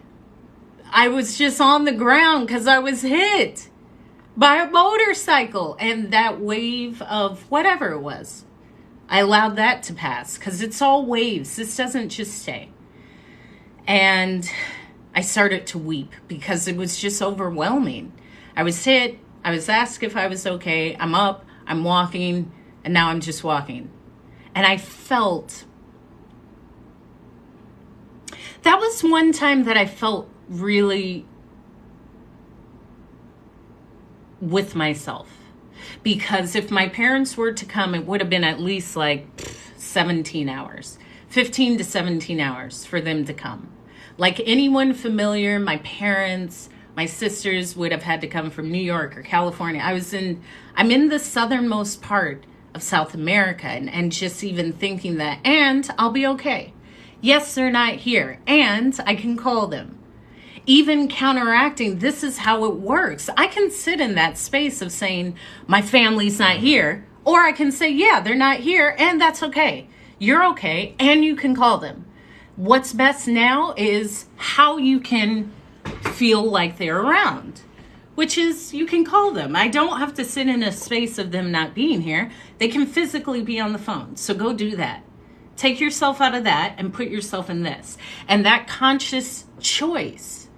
I was just on the ground because I was hit by a motorcycle. And that wave of whatever it was, I allowed that to pass because it's all waves. This doesn't just stay. And I started to weep because it was just overwhelming. I was hit. I was asked if I was okay. I'm up. I'm walking. And now I'm just walking. And I felt, that was one time that I felt really with myself. Because if my parents were to come, it would have been at least like 17 hours, 15 to 17 hours for them to come. Like anyone familiar, my parents, my sisters would have had to come from New York or California. I'm in the southernmost part of South America, and just even thinking that, and I'll be okay. Yes, they're not here, and I can call them. Even counteracting, this is how it works. I can sit in that space of saying, my family's not here. Or I can say, yeah, they're not here, and that's okay. You're okay, and you can call them. What's best now is how you can feel like they're around, which is you can call them. I don't have to sit in a space of them not being here. They can physically be on the phone. So go do that. Take yourself out of that and put yourself in this. And that conscious choice.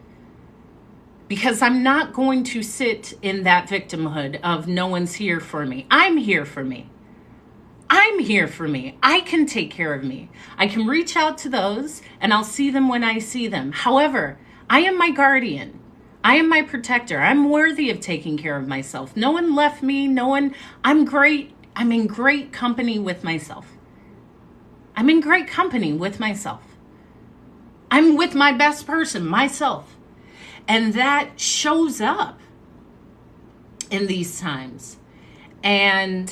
Because I'm not going to sit in that victimhood of no one's here for me. I'm here for me. I'm here for me. I can take care of me. I can reach out to those and I'll see them when I see them. However, I am my guardian. I am my protector. I'm worthy of taking care of myself. No one left me. I'm great. I'm in great company with myself. I'm in great company with myself. I'm with my best person, myself. And that shows up in these times. And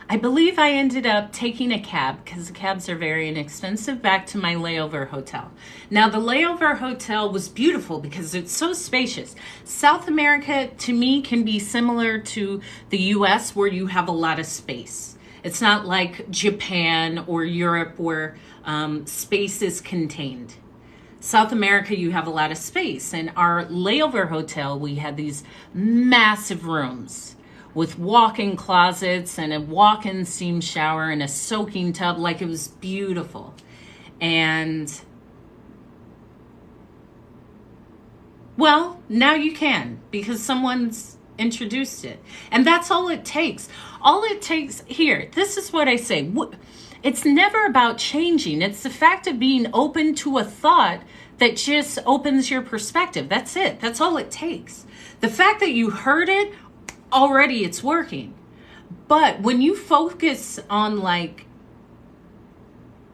I believe I ended up taking a cab, because the cabs are very inexpensive, back to my layover hotel. Now, the layover hotel was beautiful because it's so spacious. South America, to me, can be similar to the US, where you have a lot of space. It's not like Japan or Europe where space is contained. South America, you have a lot of space. And our layover hotel, we had these massive rooms with walk-in closets and a walk-in steam shower and a soaking tub. Like, it was beautiful. And, well, now you can, because someone's introduced it. And that's all it takes. All it takes here, this is what I say. It's never about changing. It's the fact of being open to a thought that just opens your perspective. That's it. That's all it takes. The fact that you heard it, already it's working. But when you focus on like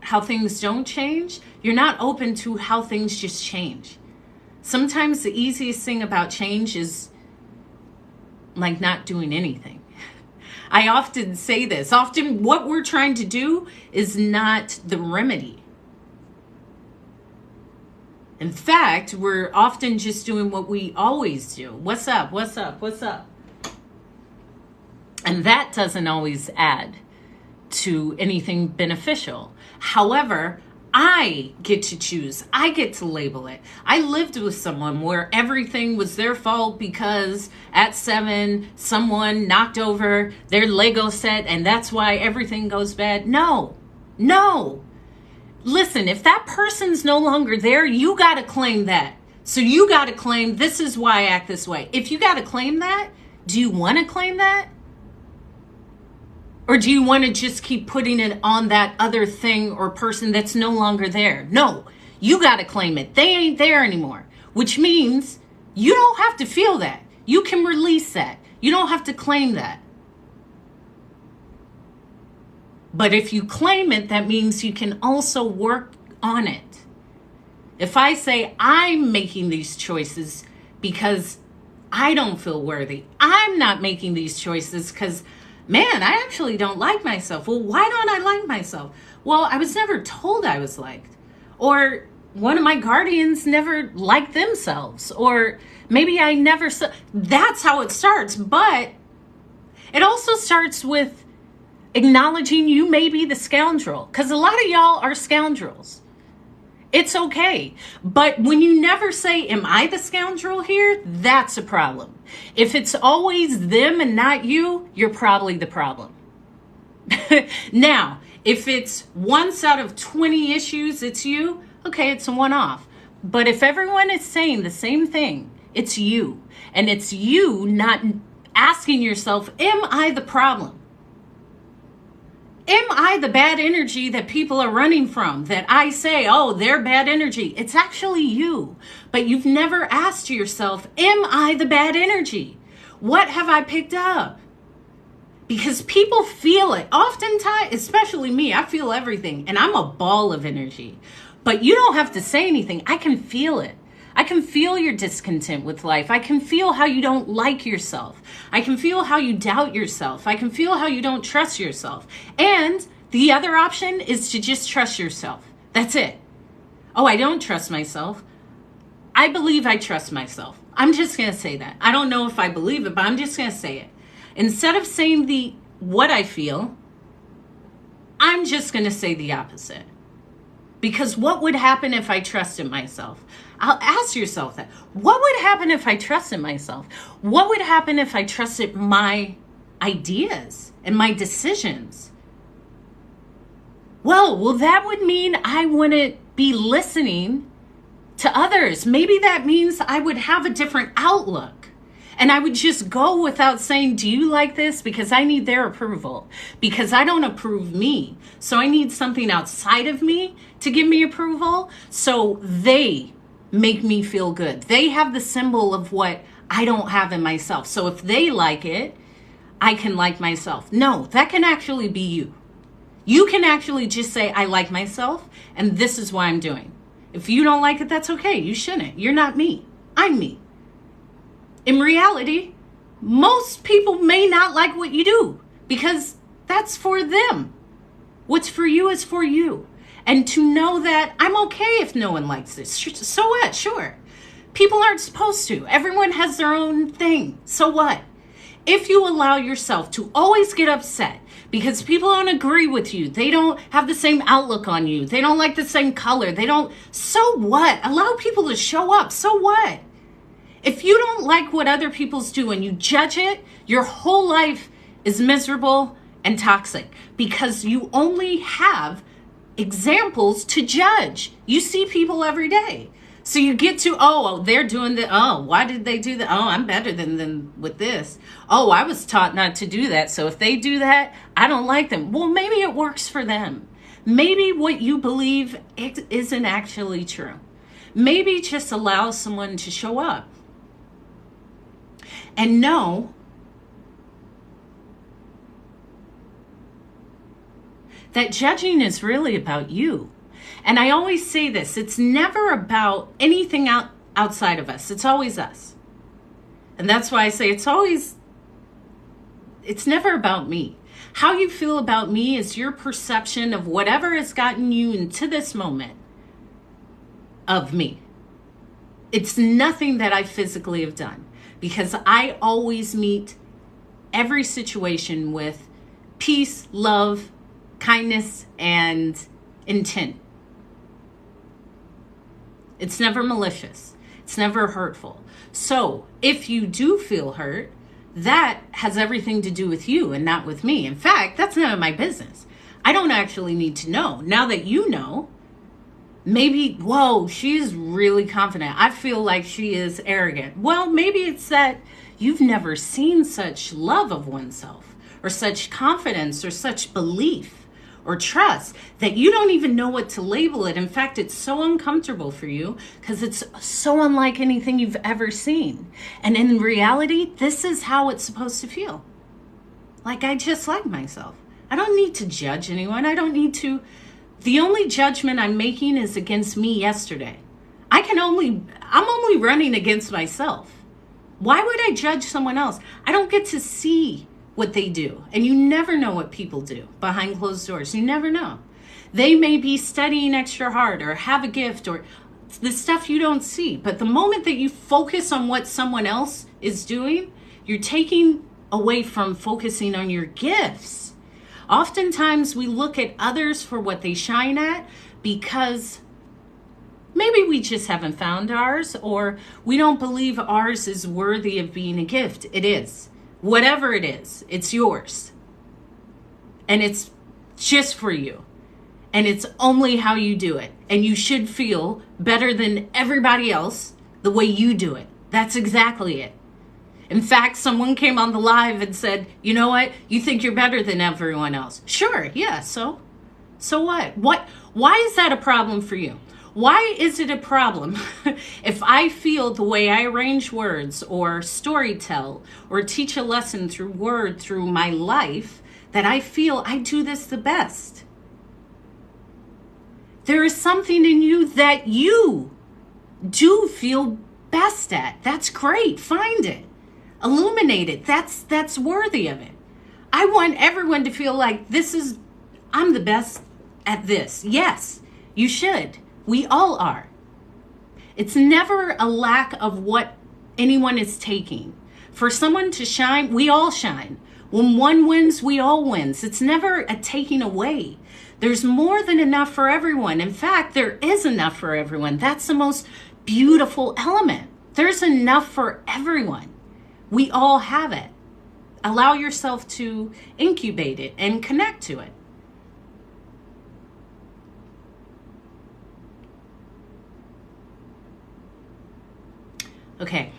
how things don't change, you're not open to how things just change. Sometimes the easiest thing about change is like not doing anything. I often say this. Often what we're trying to do is not the remedy. In fact, we're often just doing what we always do. What's up? What's up? What's up? And that doesn't always add to anything beneficial. However, I get to choose. I get to label it. I lived with someone where everything was their fault because at 7, someone knocked over their Lego set and that's why everything goes bad. No. Listen, if that person's no longer there, you got to claim that. So you got to claim, this is why I act this way. If you got to claim that, do you want to claim that? Or do you want to just keep putting it on that other thing or person that's no longer there? No, you got to claim it. They ain't there anymore, which means you don't have to feel that. You can release that. You don't have to claim that. But if you claim it, that means you can also work on it. If I say I'm making these choices because I don't feel worthy, I'm not making these choices because, man, I actually don't like myself. Well, why don't I like myself? Well, I was never told I was liked. Or one of my guardians never liked themselves. Or maybe I never saw. That's how it starts. But it also starts with acknowledging you may be the scoundrel. Because a lot of y'all are scoundrels. It's okay. But when you never say, am I the scoundrel here? That's a problem. If it's always them and not you, you're probably the problem. Now, if it's once out of 20 issues, it's you, okay, it's a one-off. But if everyone is saying the same thing, it's you. And it's you not asking yourself, am I the problem? Am I the bad energy that people are running from? That I say, oh, they're bad energy. It's actually you. But you've never asked yourself, am I the bad energy? What have I picked up? Because people feel it. Oftentimes, especially me, I feel everything. And I'm a ball of energy. But you don't have to say anything. I can feel it. I can feel your discontent with life. I can feel how you don't like yourself. I can feel how you doubt yourself. I can feel how you don't trust yourself. And the other option is to just trust yourself. That's it. Oh, I don't trust myself. I believe I trust myself. I'm just going to say that. I don't know if I believe it, but I'm just going to say it. Instead of saying what I feel, I'm just going to say the opposite. Because what would happen if I trusted myself? I'll ask yourself that. What would happen if I trusted myself? What would happen if I trusted my ideas and my decisions? Well, that would mean I wouldn't be listening to others. Maybe that means I would have a different outlook. And I would just go without saying, do you like this? Because I need their approval. Because I don't approve me. So I need something outside of me to give me approval. So they make me feel good. They have the symbol of what I don't have in myself. So if they like it, I can like myself. No, that can actually be you. You can actually just say, I like myself, and this is why I'm doing. If you don't like it, that's okay. You shouldn't. You're not me. I'm me. In reality, most people may not like what you do because that's for them. What's for you is for you. And to know that I'm okay if no one likes this. So what? Sure. People aren't supposed to. Everyone has their own thing. So what? If you allow yourself to always get upset because people don't agree with you, they don't have the same outlook on you, they don't like the same color, so what? Allow people to show up. So what? If you don't like what other people's do and you judge it, your whole life is miserable and toxic because you only have examples to judge. You see people every day. So you get to, oh, they're doing that. Oh, why did they do that? Oh, I'm better than them with this. Oh, I was taught not to do that. So if they do that, I don't like them. Well, maybe it works for them. Maybe what you believe isn't actually true. Maybe just allow someone to show up. And know that judging is really about you. And I always say this, it's never about anything outside of us. It's always us. And that's why I say it's never about me. How you feel about me is your perception of whatever has gotten you into this moment of me. It's nothing that I physically have done. Because I always meet every situation with peace, love, kindness and intent. It's never malicious. It's never hurtful. So if you do feel hurt, that has everything to do with you and not with me. In fact, that's none of my business. I don't actually need to know. Now that you know, maybe, whoa, she's really confident. I feel like she is arrogant. Well, maybe it's that you've never seen such love of oneself or such confidence or such belief or trust that you don't even know what to label it. In fact, it's so uncomfortable for you because it's so unlike anything you've ever seen. And in reality, this is how it's supposed to feel. Like, I just like myself. I don't need to judge anyone. I don't need to. The only judgment I'm making is against me yesterday. I'm only running against myself. Why would I judge someone else? I don't get to see what they do. And you never know what people do behind closed doors. You never know. They may be studying extra hard or have a gift or the stuff you don't see. But the moment that you focus on what someone else is doing, you're taking away from focusing on your gifts. Oftentimes we look at others for what they shine at because maybe we just haven't found ours, or we don't believe ours is worthy of being a gift. It is. Whatever it is, it's yours. And it's just for you. And it's only how you do it. And you should feel better than everybody else the way you do it. That's exactly it. In fact, someone came on the live and said, you know what? You think you're better than everyone else. Sure, yeah, so what? Why is that a problem for you? Why is it a problem if I feel the way I arrange words or storytell or teach a lesson through my life, that I feel I do this the best? There is something in you that you do feel best at. That's great. Find it. Illuminate it. That's worthy of it. I want everyone to feel like I'm the best at this. Yes, you should. We all are. It's never a lack of what anyone is taking. For someone to shine, we all shine. When one wins, we all wins. It's never a taking away. There's more than enough for everyone. In fact, there is enough for everyone. That's the most beautiful element. There's enough for everyone. We all have it. Allow yourself to incubate it and connect to it. Okay.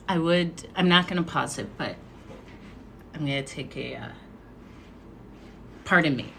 I'm not going to pause it, but I'm going to take pardon me.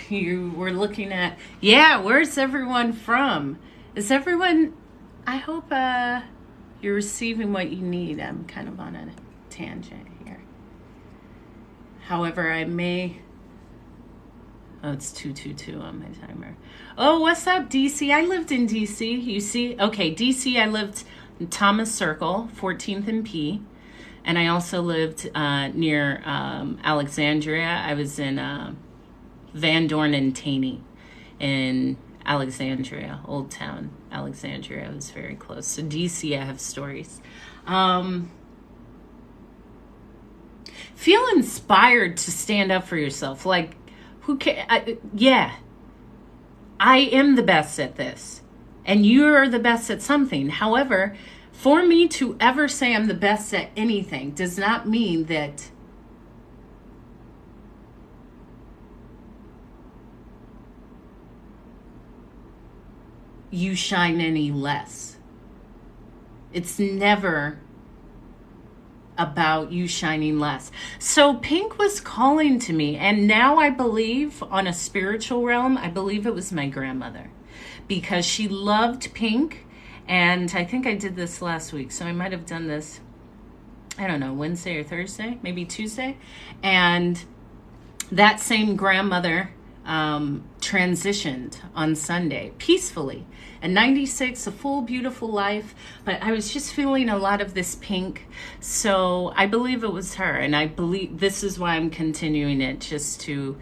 You were looking at, where's everyone from? Is everyone, I hope you're receiving what you need. I'm kind of on a tangent here. However, it's 2:22 on my timer. Oh, what's up, DC? I lived in DC. You see? Okay, DC, I lived in Thomas Circle, 14th and P. And I also lived near Alexandria. I was in Van Dorn and Taney in Alexandria, Old Town Alexandria. I was very close. So DC, I have stories. Feel inspired to stand up for yourself. Like, who cares? I am the best at this. And you're the best at something. However, for me to ever say I'm the best at anything does not mean that you shine any less. It's never about you shining less. So pink was calling to me, and now I believe on a spiritual realm, I believe it was my grandmother, because she loved pink. And I think I did this last week, so I might have done this, I don't know, Wednesday or Thursday, maybe Tuesday. And that same grandmother transitioned on Sunday peacefully. At 96, a full, beautiful life. But I was just feeling a lot of this pink. So I believe it was her. And I believe this is why I'm continuing it, just to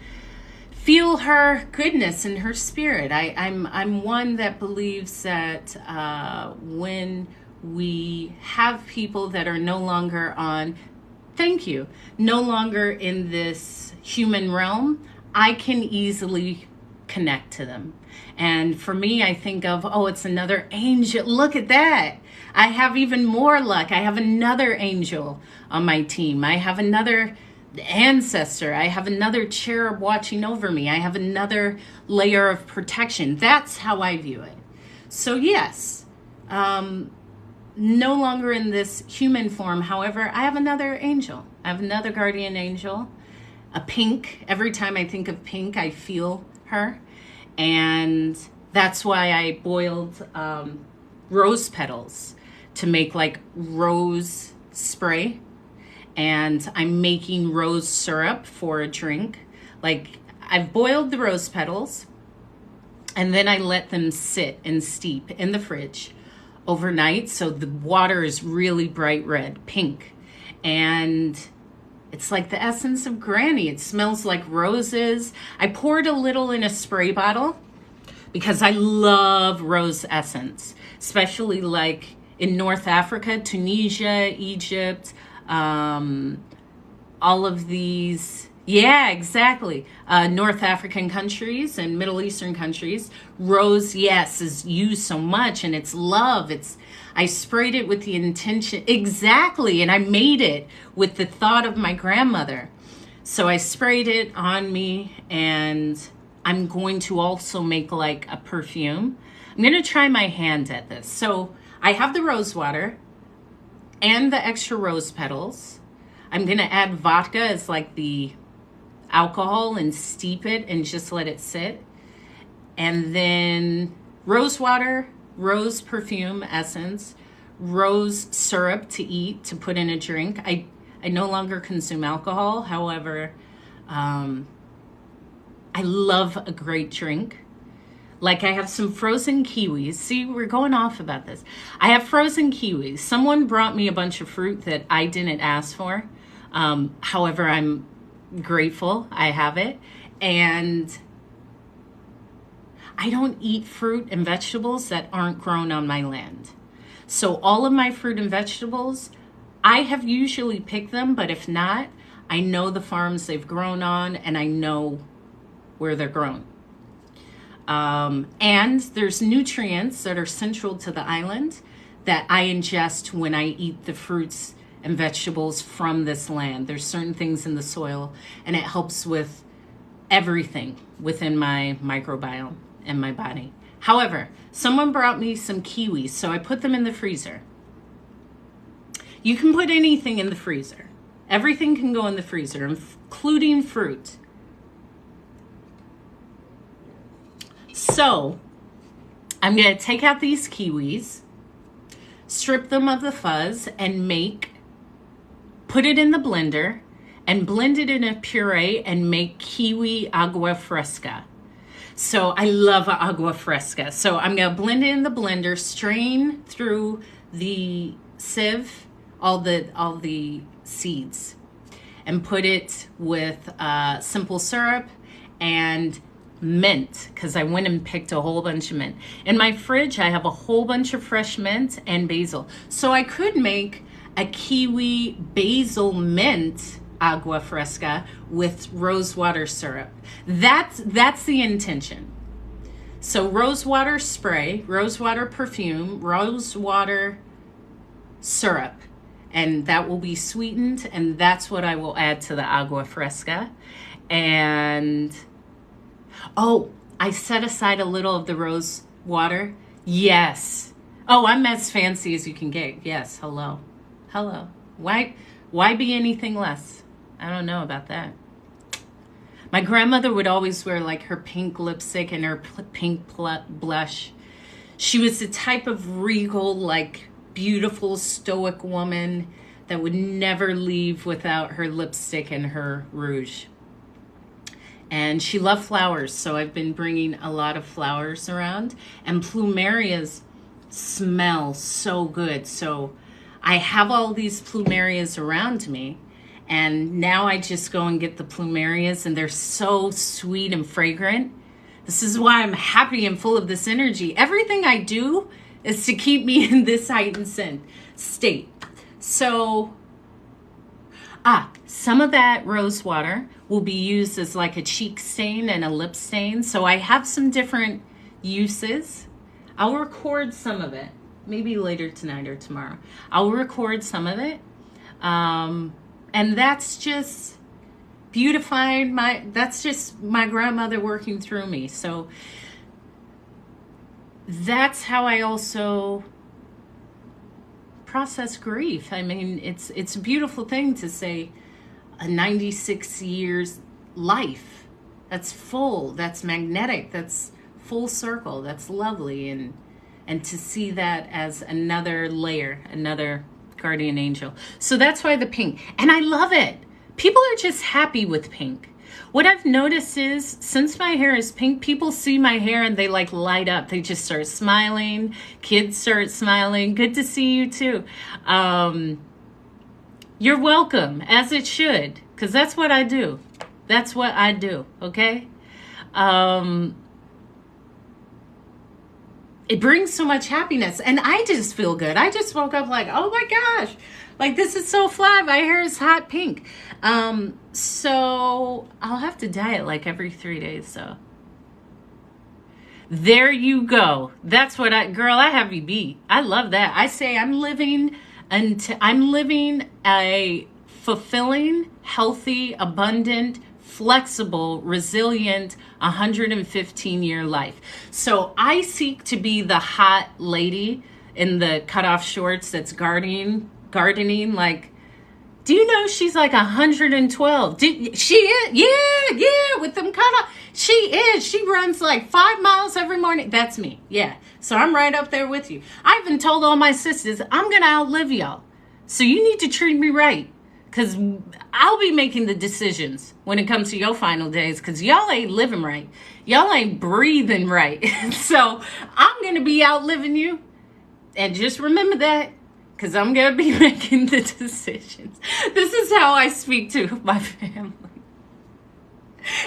feel her goodness and her spirit. I'm one that believes that when we have people that are no longer on, thank you, no longer in this human realm, I can easily connect to them. And for me, I think of, oh, it's another angel. Look at that. I have even more luck. I have another angel on my team. I have another ancestor. I have another cherub watching over me. I have another layer of protection. That's how I view it. So yes, no longer in this human form. However, I have another angel. I have another guardian angel, a pink. Every time I think of pink, I feel her. And that's why I boiled rose petals to make like rose spray. And I'm making rose syrup for a drink. Like, I've boiled the rose petals, and then I let them sit and steep in the fridge overnight. So the water is really bright red, pink. And it's like the essence of Granny. It smells like roses. I poured a little in a spray bottle because I love rose essence, especially like in North Africa, Tunisia, Egypt, all of these, yeah, exactly. North African countries and Middle Eastern countries, rose, yes, is used so much, and it's love. I sprayed it with the intention, exactly, and I made it with the thought of my grandmother. So I sprayed it on me, and I'm going to also make like a perfume. I'm going to try my hand at this. So I have the rose water and the extra rose petals. I'm going to add vodka as like the alcohol and steep it and just let it sit. And then rose water, rose perfume essence, rose syrup to eat, to put in a drink. I no longer consume alcohol. However, I love a great drink. Like, I have some frozen kiwis. See, we're going off about this. I have frozen kiwis. Someone brought me a bunch of fruit that I didn't ask for. However, I'm grateful I have it. And I don't eat fruit and vegetables that aren't grown on my land. So all of my fruit and vegetables, I have usually picked them, but if not, I know the farms they've grown on, and I know where they're grown. And there's nutrients that are central to the island that I ingest when I eat the fruits and vegetables from this land. There's certain things in the soil, and it helps with everything within my microbiome and my body. However, someone brought me some kiwis, so I put them in the freezer. You can put anything in the freezer. Everything can go in the freezer, including fruit. So I'm going to take out these kiwis, strip them of the fuzz, and put it in the blender and blend it in a puree and make kiwi agua fresca. So I love agua fresca. So I'm going to blend it in the blender, strain through the sieve, all the seeds, and put it with simple syrup and mint, because I went and picked a whole bunch of mint. In my fridge, I have a whole bunch of fresh mint and basil. So I could make a kiwi basil mint agua fresca with rose water syrup. That's the intention. So rose water spray, rose water perfume, rose water syrup, and that will be sweetened, and that's what I will add to the agua fresca. And oh, I set aside a little of the rose water Yes. Oh, I'm as fancy as you can get. Yes. Hello. Hello. Why be anything less? I don't know about that. My grandmother would always wear like her pink lipstick and her pink blush. She was the type of regal, like beautiful, stoic woman that would never leave without her lipstick and her rouge. And she loved flowers, so I've been bringing a lot of flowers around. And plumerias smell so good. So I have all these plumerias around me. And now I just go and get the plumerias, and they're so sweet and fragrant. This is why I'm happy and full of this energy. Everything I do is to keep me in this heightened state. So, some of that rose water will be used as like a cheek stain and a lip stain. So I have some different uses. I'll record some of it, maybe later tonight or tomorrow. I'll record some of it. And that's just beautifying that's just my grandmother working through me. So that's how I also process grief. I mean, it's a beautiful thing to say a 96 years life. That's full, that's magnetic, that's full circle, that's lovely. And to see that as another layer, another guardian angel. So that's why the pink. And I love it. People are just happy with pink. What I've noticed is since my hair is pink, people see my hair and they like light up. They just start smiling. Kids start smiling. Good to see you too. You're welcome, as it should, because that's what I do. That's what I do, okay? It brings so much happiness, and I just feel good. I just woke up like, oh my gosh, like this is so fly. My hair is hot pink. So I'll have to dye it like every 3 days, so. There you go. That's what girl, I have you beat. I love that. I say I'm living a fulfilling, healthy, abundant, flexible, resilient, 115-year life. So I seek to be the hot lady in the cutoff shorts that's gardening. Like, do you know she's like 112? She is? Yeah, with them cutoff. She is. She runs like 5 miles every morning. That's me. Yeah. So I'm right up there with you. I even told all my sisters, I'm going to outlive y'all. So you need to treat me right. Because I'll be making the decisions when it comes to your final days. Because y'all ain't living right. Y'all ain't breathing right. So I'm going to be outliving you. And just remember that. Because I'm going to be making the decisions. This is how I speak to my family.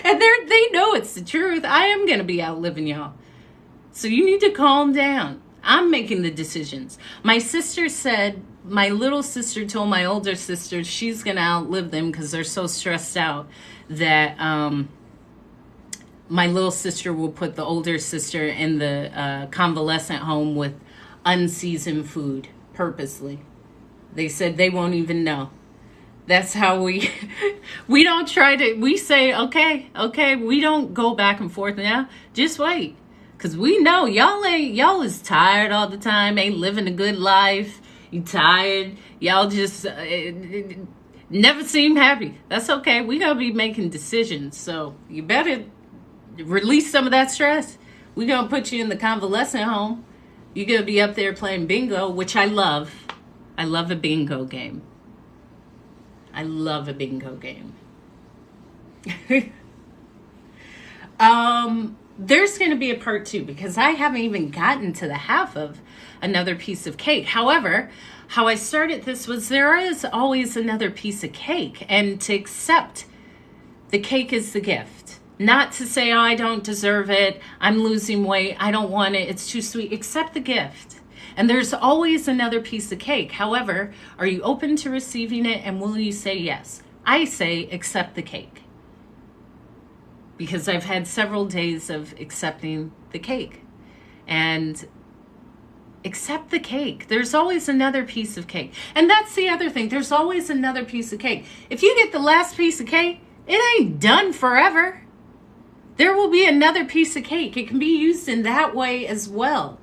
And they know it's the truth. I am going to be outliving y'all. So you need to calm down. I'm making the decisions. My sister said, my little sister told my older sister she's going to outlive them because they're so stressed out that my little sister will put the older sister in the convalescent home with unseasoned food purposely. They said they won't even know. That's how we don't try to, we say, okay, we don't go back and forth now. Just wait. Because we know y'all is tired all the time, ain't living a good life. You tired. Y'all just never seem happy. That's okay. We going to be making decisions. So you better release some of that stress. We going to put you in the convalescent home. You're going to be up there playing bingo, which I love. I love a bingo game. I love a bingo game. There's going to be a part 2 because I haven't even gotten to the half of another piece of cake. However, how I started this was there is always another piece of cake, and to accept the cake is the gift. Not to say, oh, I don't deserve it. I'm losing weight. I don't want it. It's too sweet. Accept the gift. And there's always another piece of cake. However, are you open to receiving it, and will you say yes? I say accept the cake. Because I've had several days of accepting the cake. And accept the cake. There's always another piece of cake. And that's the other thing. There's always another piece of cake. If you get the last piece of cake, it ain't done forever. There will be another piece of cake. It can be used in that way as well.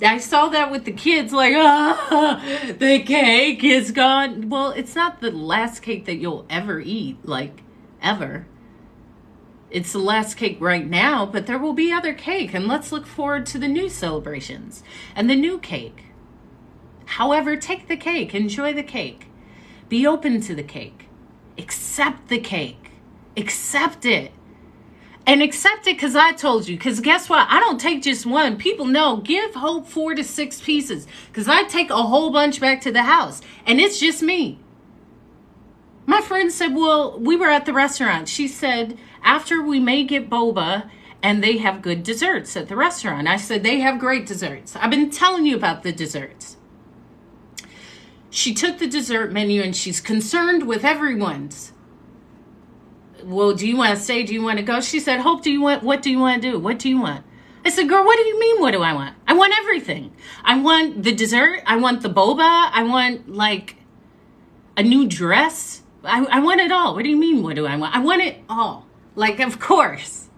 I saw that with the kids, like, the cake is gone. Well, it's not the last cake that you'll ever eat, like, ever. It's the last cake right now, but there will be other cake, and let's look forward to the new celebrations and the new cake. However, take the cake, enjoy the cake, be open to the cake, accept the cake, accept it. And accept it because I told you. Because guess what? I don't take just one. People know, give Hope 4 to 6 pieces. Because I take a whole bunch back to the house. And it's just me. My friend said, well, we were at the restaurant. She said, after we may get boba, and they have good desserts at the restaurant. I said, they have great desserts. I've been telling you about the desserts. She took the dessert menu and she's concerned with everyone's. Well, do you want to stay? Do you want to go? She said, Hope, what do you want to do? What do you want? I said, girl, what do you mean, what do I want? I want everything. I want the dessert. I want the boba. I want, like, a new dress. I want it all. What do you mean, what do I want? I want it all. Like, of course.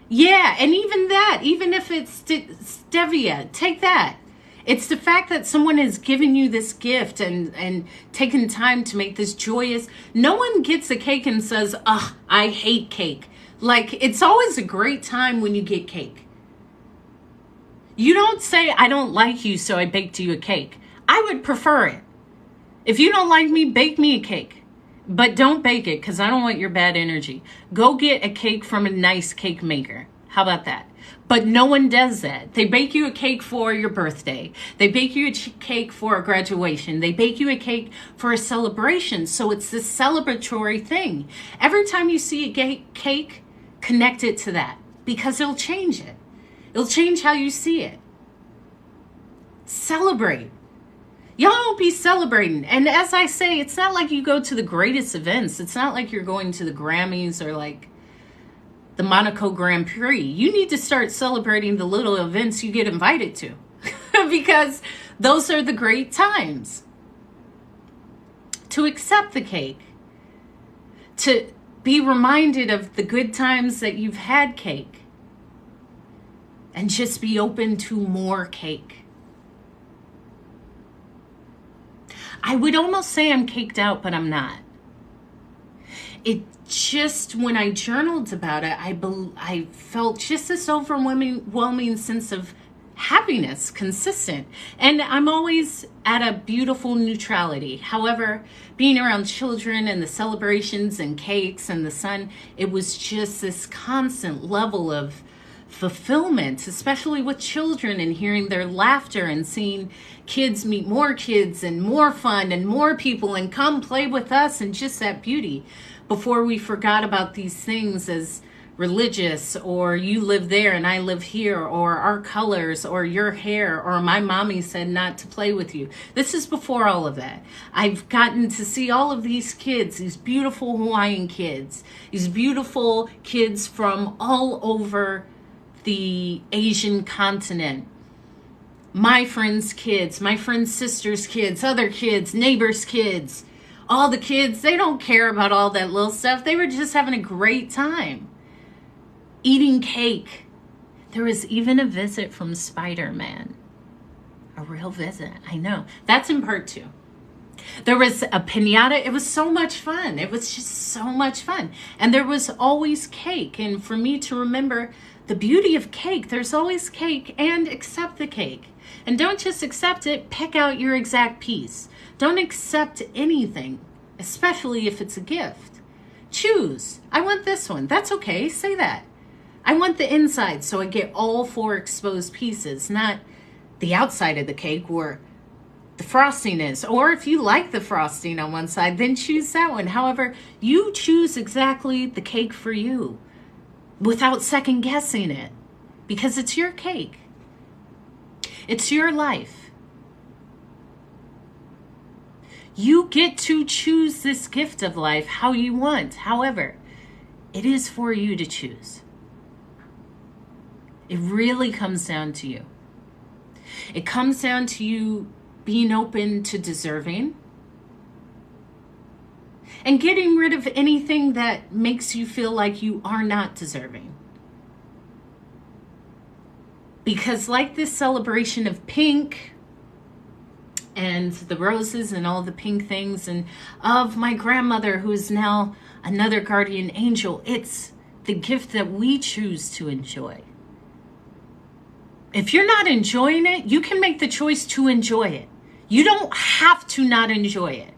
Yeah, and even that, even if it's stevia, take that. It's the fact that someone has given you this gift and taken time to make this joyous. No one gets a cake and says, ugh, I hate cake. Like, it's always a great time when you get cake. You don't say, I don't like you, so I baked you a cake. I would prefer it. If you don't like me, bake me a cake. But don't bake it because I don't want your bad energy. Go get a cake from a nice cake maker. How about that? But no one does that. They bake you a cake for your birthday. They bake you a cake for a graduation. They bake you a cake for a celebration. So it's this celebratory thing. Every time you see a cake, connect it to that because it'll change it. It'll change how you see it. Celebrate. Y'all don't be celebrating. And as I say, it's not like you go to the greatest events. It's not like you're going to the Grammys or like the Monaco Grand Prix. You need to start celebrating the little events you get invited to because those are the great times. To accept the cake, to be reminded of the good times that you've had cake, and just be open to more cake. I would almost say I'm caked out, but I'm not. It just, when I journaled about it, I felt just this overwhelming sense of happiness, consistent. And I'm always at a beautiful neutrality. However, being around children and the celebrations and cakes and the sun, it was just this constant level of fulfillment, especially with children and hearing their laughter and seeing kids meet more kids and more fun and more people and come play with us and just that beauty. Before we forgot about these things as religious, or you live there and I live here, or our colors, or your hair, or my mommy said not to play with you. This is before all of that. I've gotten to see all of these kids, these beautiful Hawaiian kids, these beautiful kids from all over the Asian continent. My friends' kids, my friends' sisters' kids, other kids, neighbors' kids. All the kids, they don't care about all that little stuff. They were just having a great time. Eating cake. There was even a visit from Spider-Man. A real visit, I know. That's in part 2. There was a piñata. It was so much fun. It was just so much fun. And there was always cake. And for me to remember the beauty of cake, there's always cake, and accept the cake. And don't just accept it, pick out your exact piece. Don't accept anything, especially if it's a gift. Choose. I want this one. That's okay. Say that. I want the inside, so I get all 4 exposed pieces, not the outside of the cake where the frosting is. Or if you like the frosting on one side, then choose that one. However, you choose exactly the cake for you without second guessing it, because it's your cake. It's your life. You get to choose this gift of life how you want. However, it is for you to choose. It really comes down to you. It comes down to you being open to deserving and getting rid of anything that makes you feel like you are not deserving. Because like this celebration of pink and the roses and all the pink things, and of my grandmother who is now another guardian angel, it's the gift that we choose to enjoy. If you're not enjoying it, you can make the choice to enjoy it. You don't have to not enjoy it.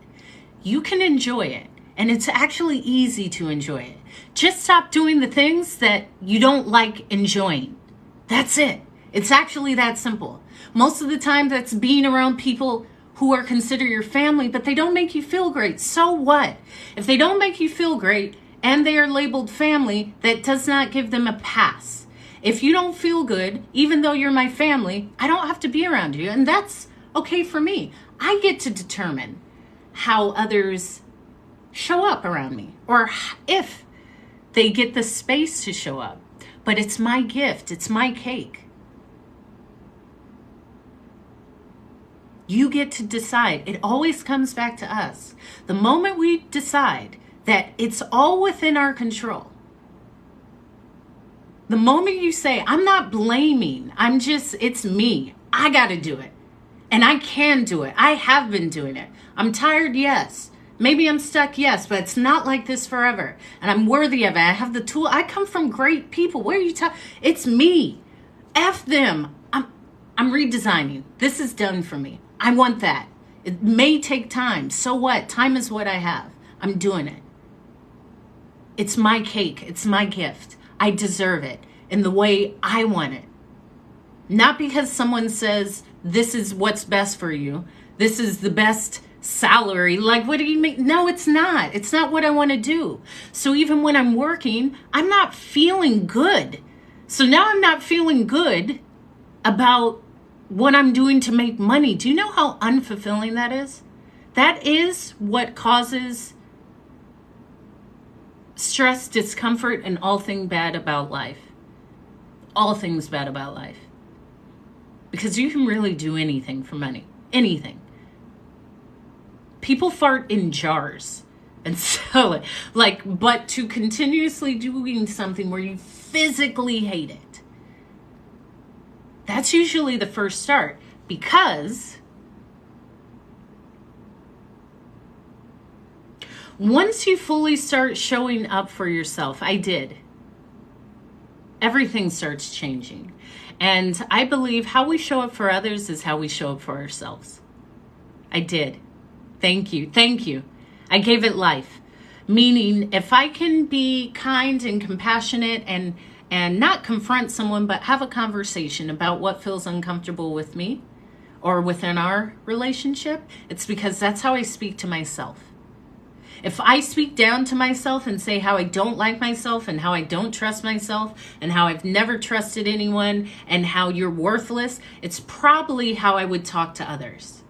You can enjoy it. And it's actually easy to enjoy it. Just stop doing the things that you don't like enjoying. That's it. It's actually that simple. Most of the time that's being around people who are considered your family, but they don't make you feel great. So what? If they don't make you feel great and they are labeled family, that does not give them a pass. If you don't feel good, even though you're my family, I don't have to be around you. And that's okay for me. I get to determine how others show up around me, or if they get the space to show up. But it's my gift. It's my cake. You get to decide. It always comes back to us. The moment we decide that it's all within our control, the moment you say, I'm not blaming, it's me. I got to do it. And I can do it. I have been doing it. I'm tired, yes. Maybe I'm stuck, yes, but it's not like this forever. And I'm worthy of it. I have the tool. I come from great people. What are you talking? It's me. F them. I'm redesigning. This is done for me. I want that. It may take time. So what? Time is what I have. I'm doing it. It's my cake. It's my gift. I deserve it in the way I want it. Not because someone says, this is what's best for you. This is the best salary. Like, what do you mean? No, it's not. It's not what I want to do. So even when I'm working, I'm not feeling good. So now I'm not feeling good about what I'm doing to make money. Do you know how unfulfilling that is? That is what causes stress, discomfort, and all things bad about life. All things bad about life. Because you can really do anything for money. Anything. People fart in jars and sell it. But to continuously doing something where you physically hate it, that's usually the first start. Because once you fully start showing up for yourself, everything starts changing. And I believe how we show up for others is how we show up for ourselves. I did. Thank you. Thank you. I gave it life. Meaning, if I can be kind and compassionate and not confront someone, but have a conversation about what feels uncomfortable with me or within our relationship, it's because that's how I speak to myself. If I speak down to myself and say how I don't like myself and how I don't trust myself and how I've never trusted anyone and how you're worthless, it's probably how I would talk to others.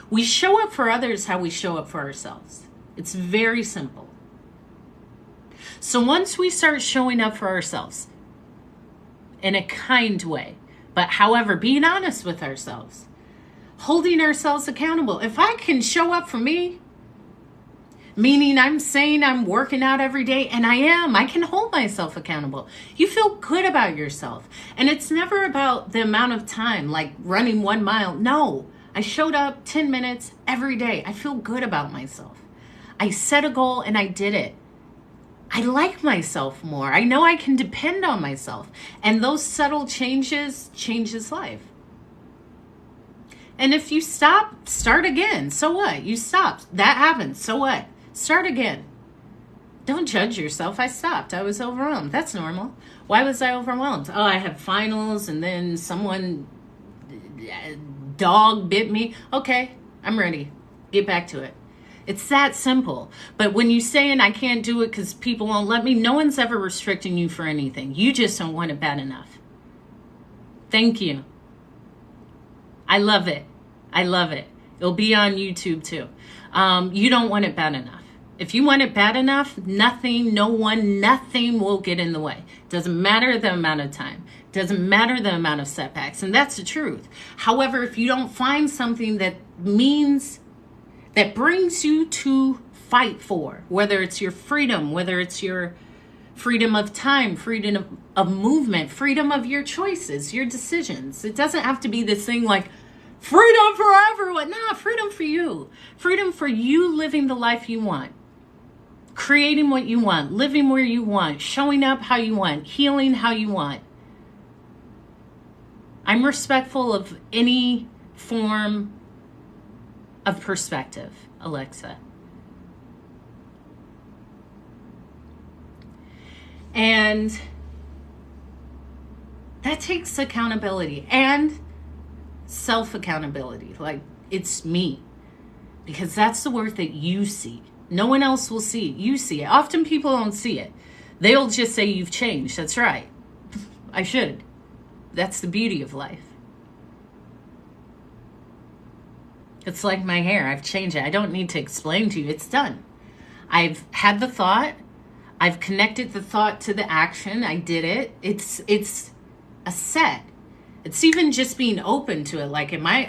We show up for others how we show up for ourselves. It's very simple. So once we start showing up for ourselves in a kind way, but however, being honest with ourselves, holding ourselves accountable. If I can show up for me, meaning I'm saying I'm working out every day, and I can hold myself accountable. You feel good about yourself. And it's never about the amount of time, like running 1 mile. No, I showed up 10 minutes every day. I feel good about myself. I set a goal and I did it. I like myself more. I know I can depend on myself. And those subtle changes life. And if you stop, start again. So what? You stopped. That happens. So what? Start again. Don't judge yourself. I stopped. I was overwhelmed. That's normal. Why was I overwhelmed? Oh, I had finals and then dog bit me. Okay, I'm ready. Get back to it. It's that simple. But when you saying I can't do it because people won't let me, no one's ever restricting you for anything. You just don't want it bad enough. Thank you. I love it. I love it. It'll be on YouTube too. You don't want it bad enough. If you want it bad enough, nothing will get in the way. Doesn't matter the amount of time. Doesn't matter the amount of setbacks. And that's the truth. However, if you don't find something that brings you to fight for, whether it's your freedom, whether it's your freedom of time, freedom of movement, freedom of your choices, your decisions. It doesn't have to be this thing like freedom for everyone. Nah, freedom for you. Freedom for you living the life you want, creating what you want, living where you want, showing up how you want, healing how you want. I'm respectful of any form of perspective, Alexa. And that takes accountability and self-accountability. Like, it's me. Because that's the work that you see. No one else will see it. You see it. Often people don't see it. They'll just say you've changed. That's right. I should. That's the beauty of life. It's like my hair. I've changed it. I don't need to explain to you. It's done. I've had the thought. I've connected the thought to the action. I did it. It's a set. It's even just being open to it. Like, am I,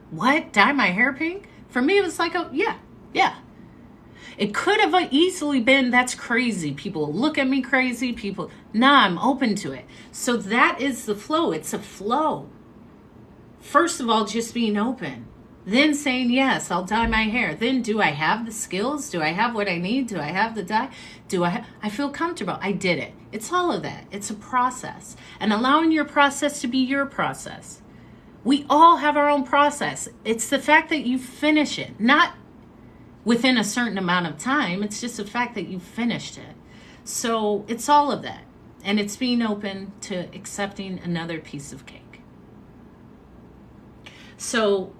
what? Dye my hair pink? For me, it was like, oh, yeah. It could have easily been, that's crazy. People look at me crazy. Nah, I'm open to it. So that is the flow. It's a flow. First of all, just being open. Then saying, yes, I'll dye my hair. Then, do I have the skills? Do I have what I need? Do I have the dye? I feel comfortable. I did it. It's all of that. It's a process. And allowing your process to be your process. We all have our own process. It's the fact that you finish it. Not within a certain amount of time. It's just the fact that you finished it. So it's all of that. And it's being open to accepting another piece of cake. So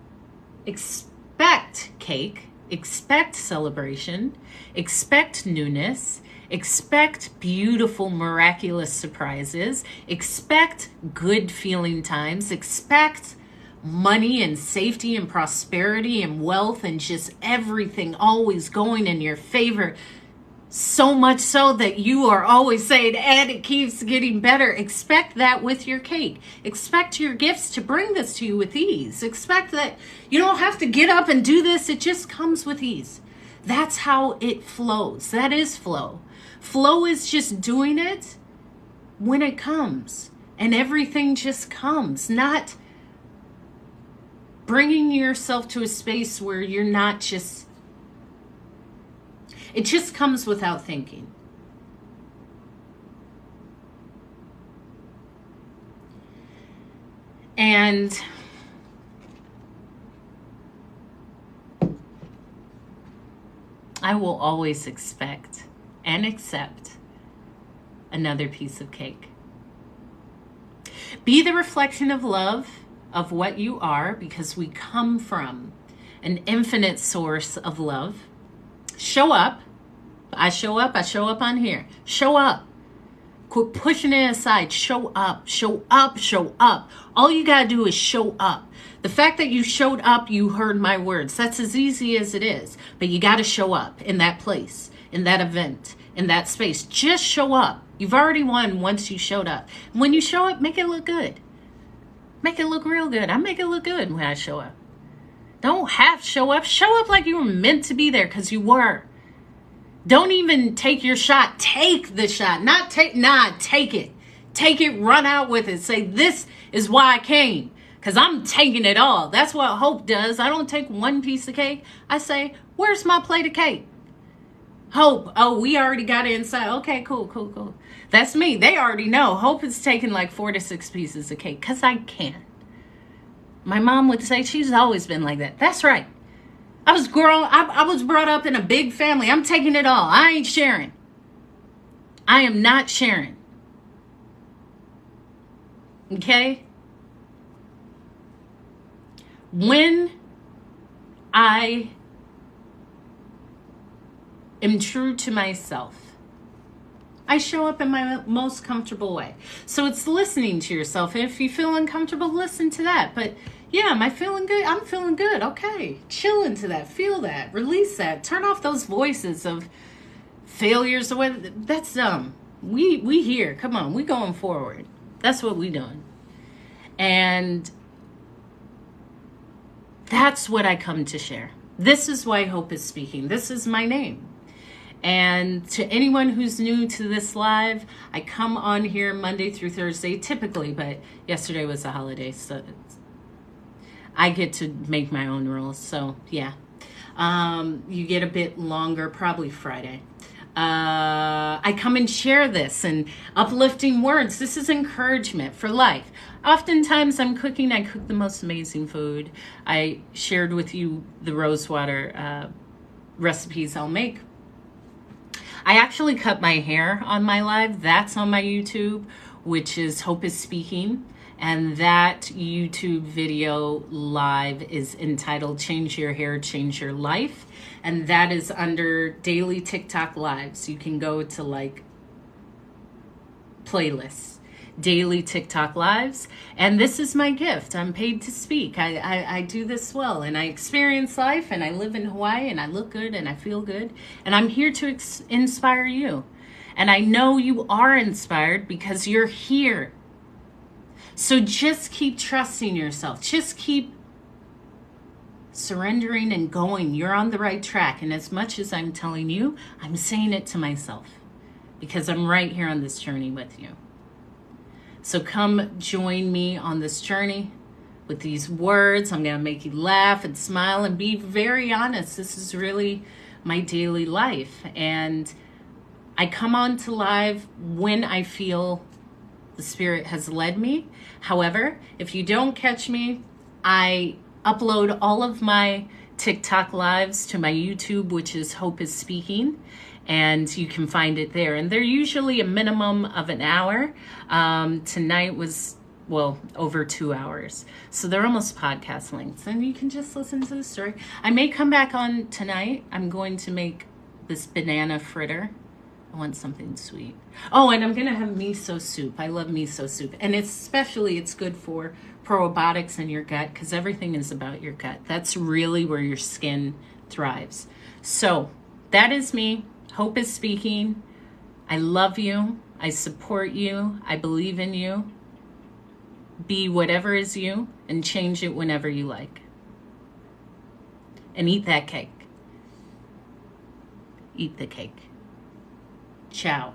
expect cake, expect celebration, expect newness, expect beautiful, miraculous surprises, expect good feeling times, expect money and safety and prosperity and wealth and just everything always going in your favor. So much so that you are always saying, and it keeps getting better. Expect that with your cake. Expect your gifts to bring this to you with ease. Expect that you don't have to get up and do this. It just comes with ease. That's how it flows. That is flow. Flow is just doing it when it comes. And everything just comes. Not bringing yourself to a space where you're not just... It just comes without thinking. And I will always expect and accept another piece of cake. Be the reflection of love of what you are, because we come from an infinite source of love. Show up. I show up on here. Show up. Quit pushing it aside. Show up. All you got to do is show up. The fact that you showed up, you heard my words. That's as easy as it is. But you got to show up in that place, in that event, in that space. Just show up. You've already won once you showed up. When you show up, make it look good. Make it look real good. I make it look good when I show up. Don't half show up. Show up like you were meant to be there, because you were. Don't even take your shot. Take the shot. Take it. Take it, run out with it. Say, this is why I came, because I'm taking it all. That's what hope does. I don't take one piece of cake. I say, where's my plate of cake? Hope, oh, we already got it inside. Okay, cool. That's me. They already know. Hope is taking like 4 to 6 pieces of cake, because I can. My mom would say, she's always been like that. That's right. I was brought up in a big family. I'm taking it all. I ain't sharing. I am not sharing. Okay? When I am true to myself, I show up in my most comfortable way. So it's listening to yourself. If you feel uncomfortable, listen to that. But yeah, am I feeling good? I'm feeling good. Okay. Chill into that. Feel that. Release that. Turn off those voices of failures. That's dumb. We here. Come on. We going forward. That's what we doing. And that's what I come to share. This is why Hope is speaking. This is my name. And to anyone who's new to this live, I come on here Monday through Thursday typically, but yesterday was a holiday, so I get to make my own rules. So yeah, you get a bit longer, probably Friday. I come and share this and uplifting words. This is encouragement for life. Oftentimes I'm cooking. I cook the most amazing food. I shared with you the rosewater recipes I'll make. I actually cut my hair on my live. That's on my YouTube, which is Hope is Speaking. And that YouTube video live is entitled Change Your Hair, Change Your Life. And that is under Daily TikTok Lives. You can go to like playlists, Daily TikTok Lives. And this is my gift. I'm paid to speak. I do this well, and I experience life, and I live in Hawaii, and I look good, and I feel good. And I'm here to inspire you. And I know you are inspired because you're here. So just keep trusting yourself. Just keep surrendering and going. You're on the right track. And as much as I'm telling you, I'm saying it to myself because I'm right here on this journey with you. So come join me on this journey with these words. I'm going to make you laugh and smile and be very honest. This is really my daily life. And I come on to live when I feel the Spirit has led me. However, if you don't catch me, I upload all of my TikTok lives to my YouTube, which is Hope is Speaking, and you can find it there. And they're usually a minimum of an hour. Tonight was, well, over 2 hours. So they're almost podcast lengths, and you can just listen to the story. I may come back on tonight. I'm going to make this banana fritter. I want something sweet. Oh, and I'm going to have miso soup. I love miso soup. And especially it's good for probiotics in your gut because everything is about your gut. That's really where your skin thrives. So that is me. Hope is Speaking. I love you. I support you. I believe in you. Be whatever is you and change it whenever you like. And eat that cake. Eat the cake. Ciao.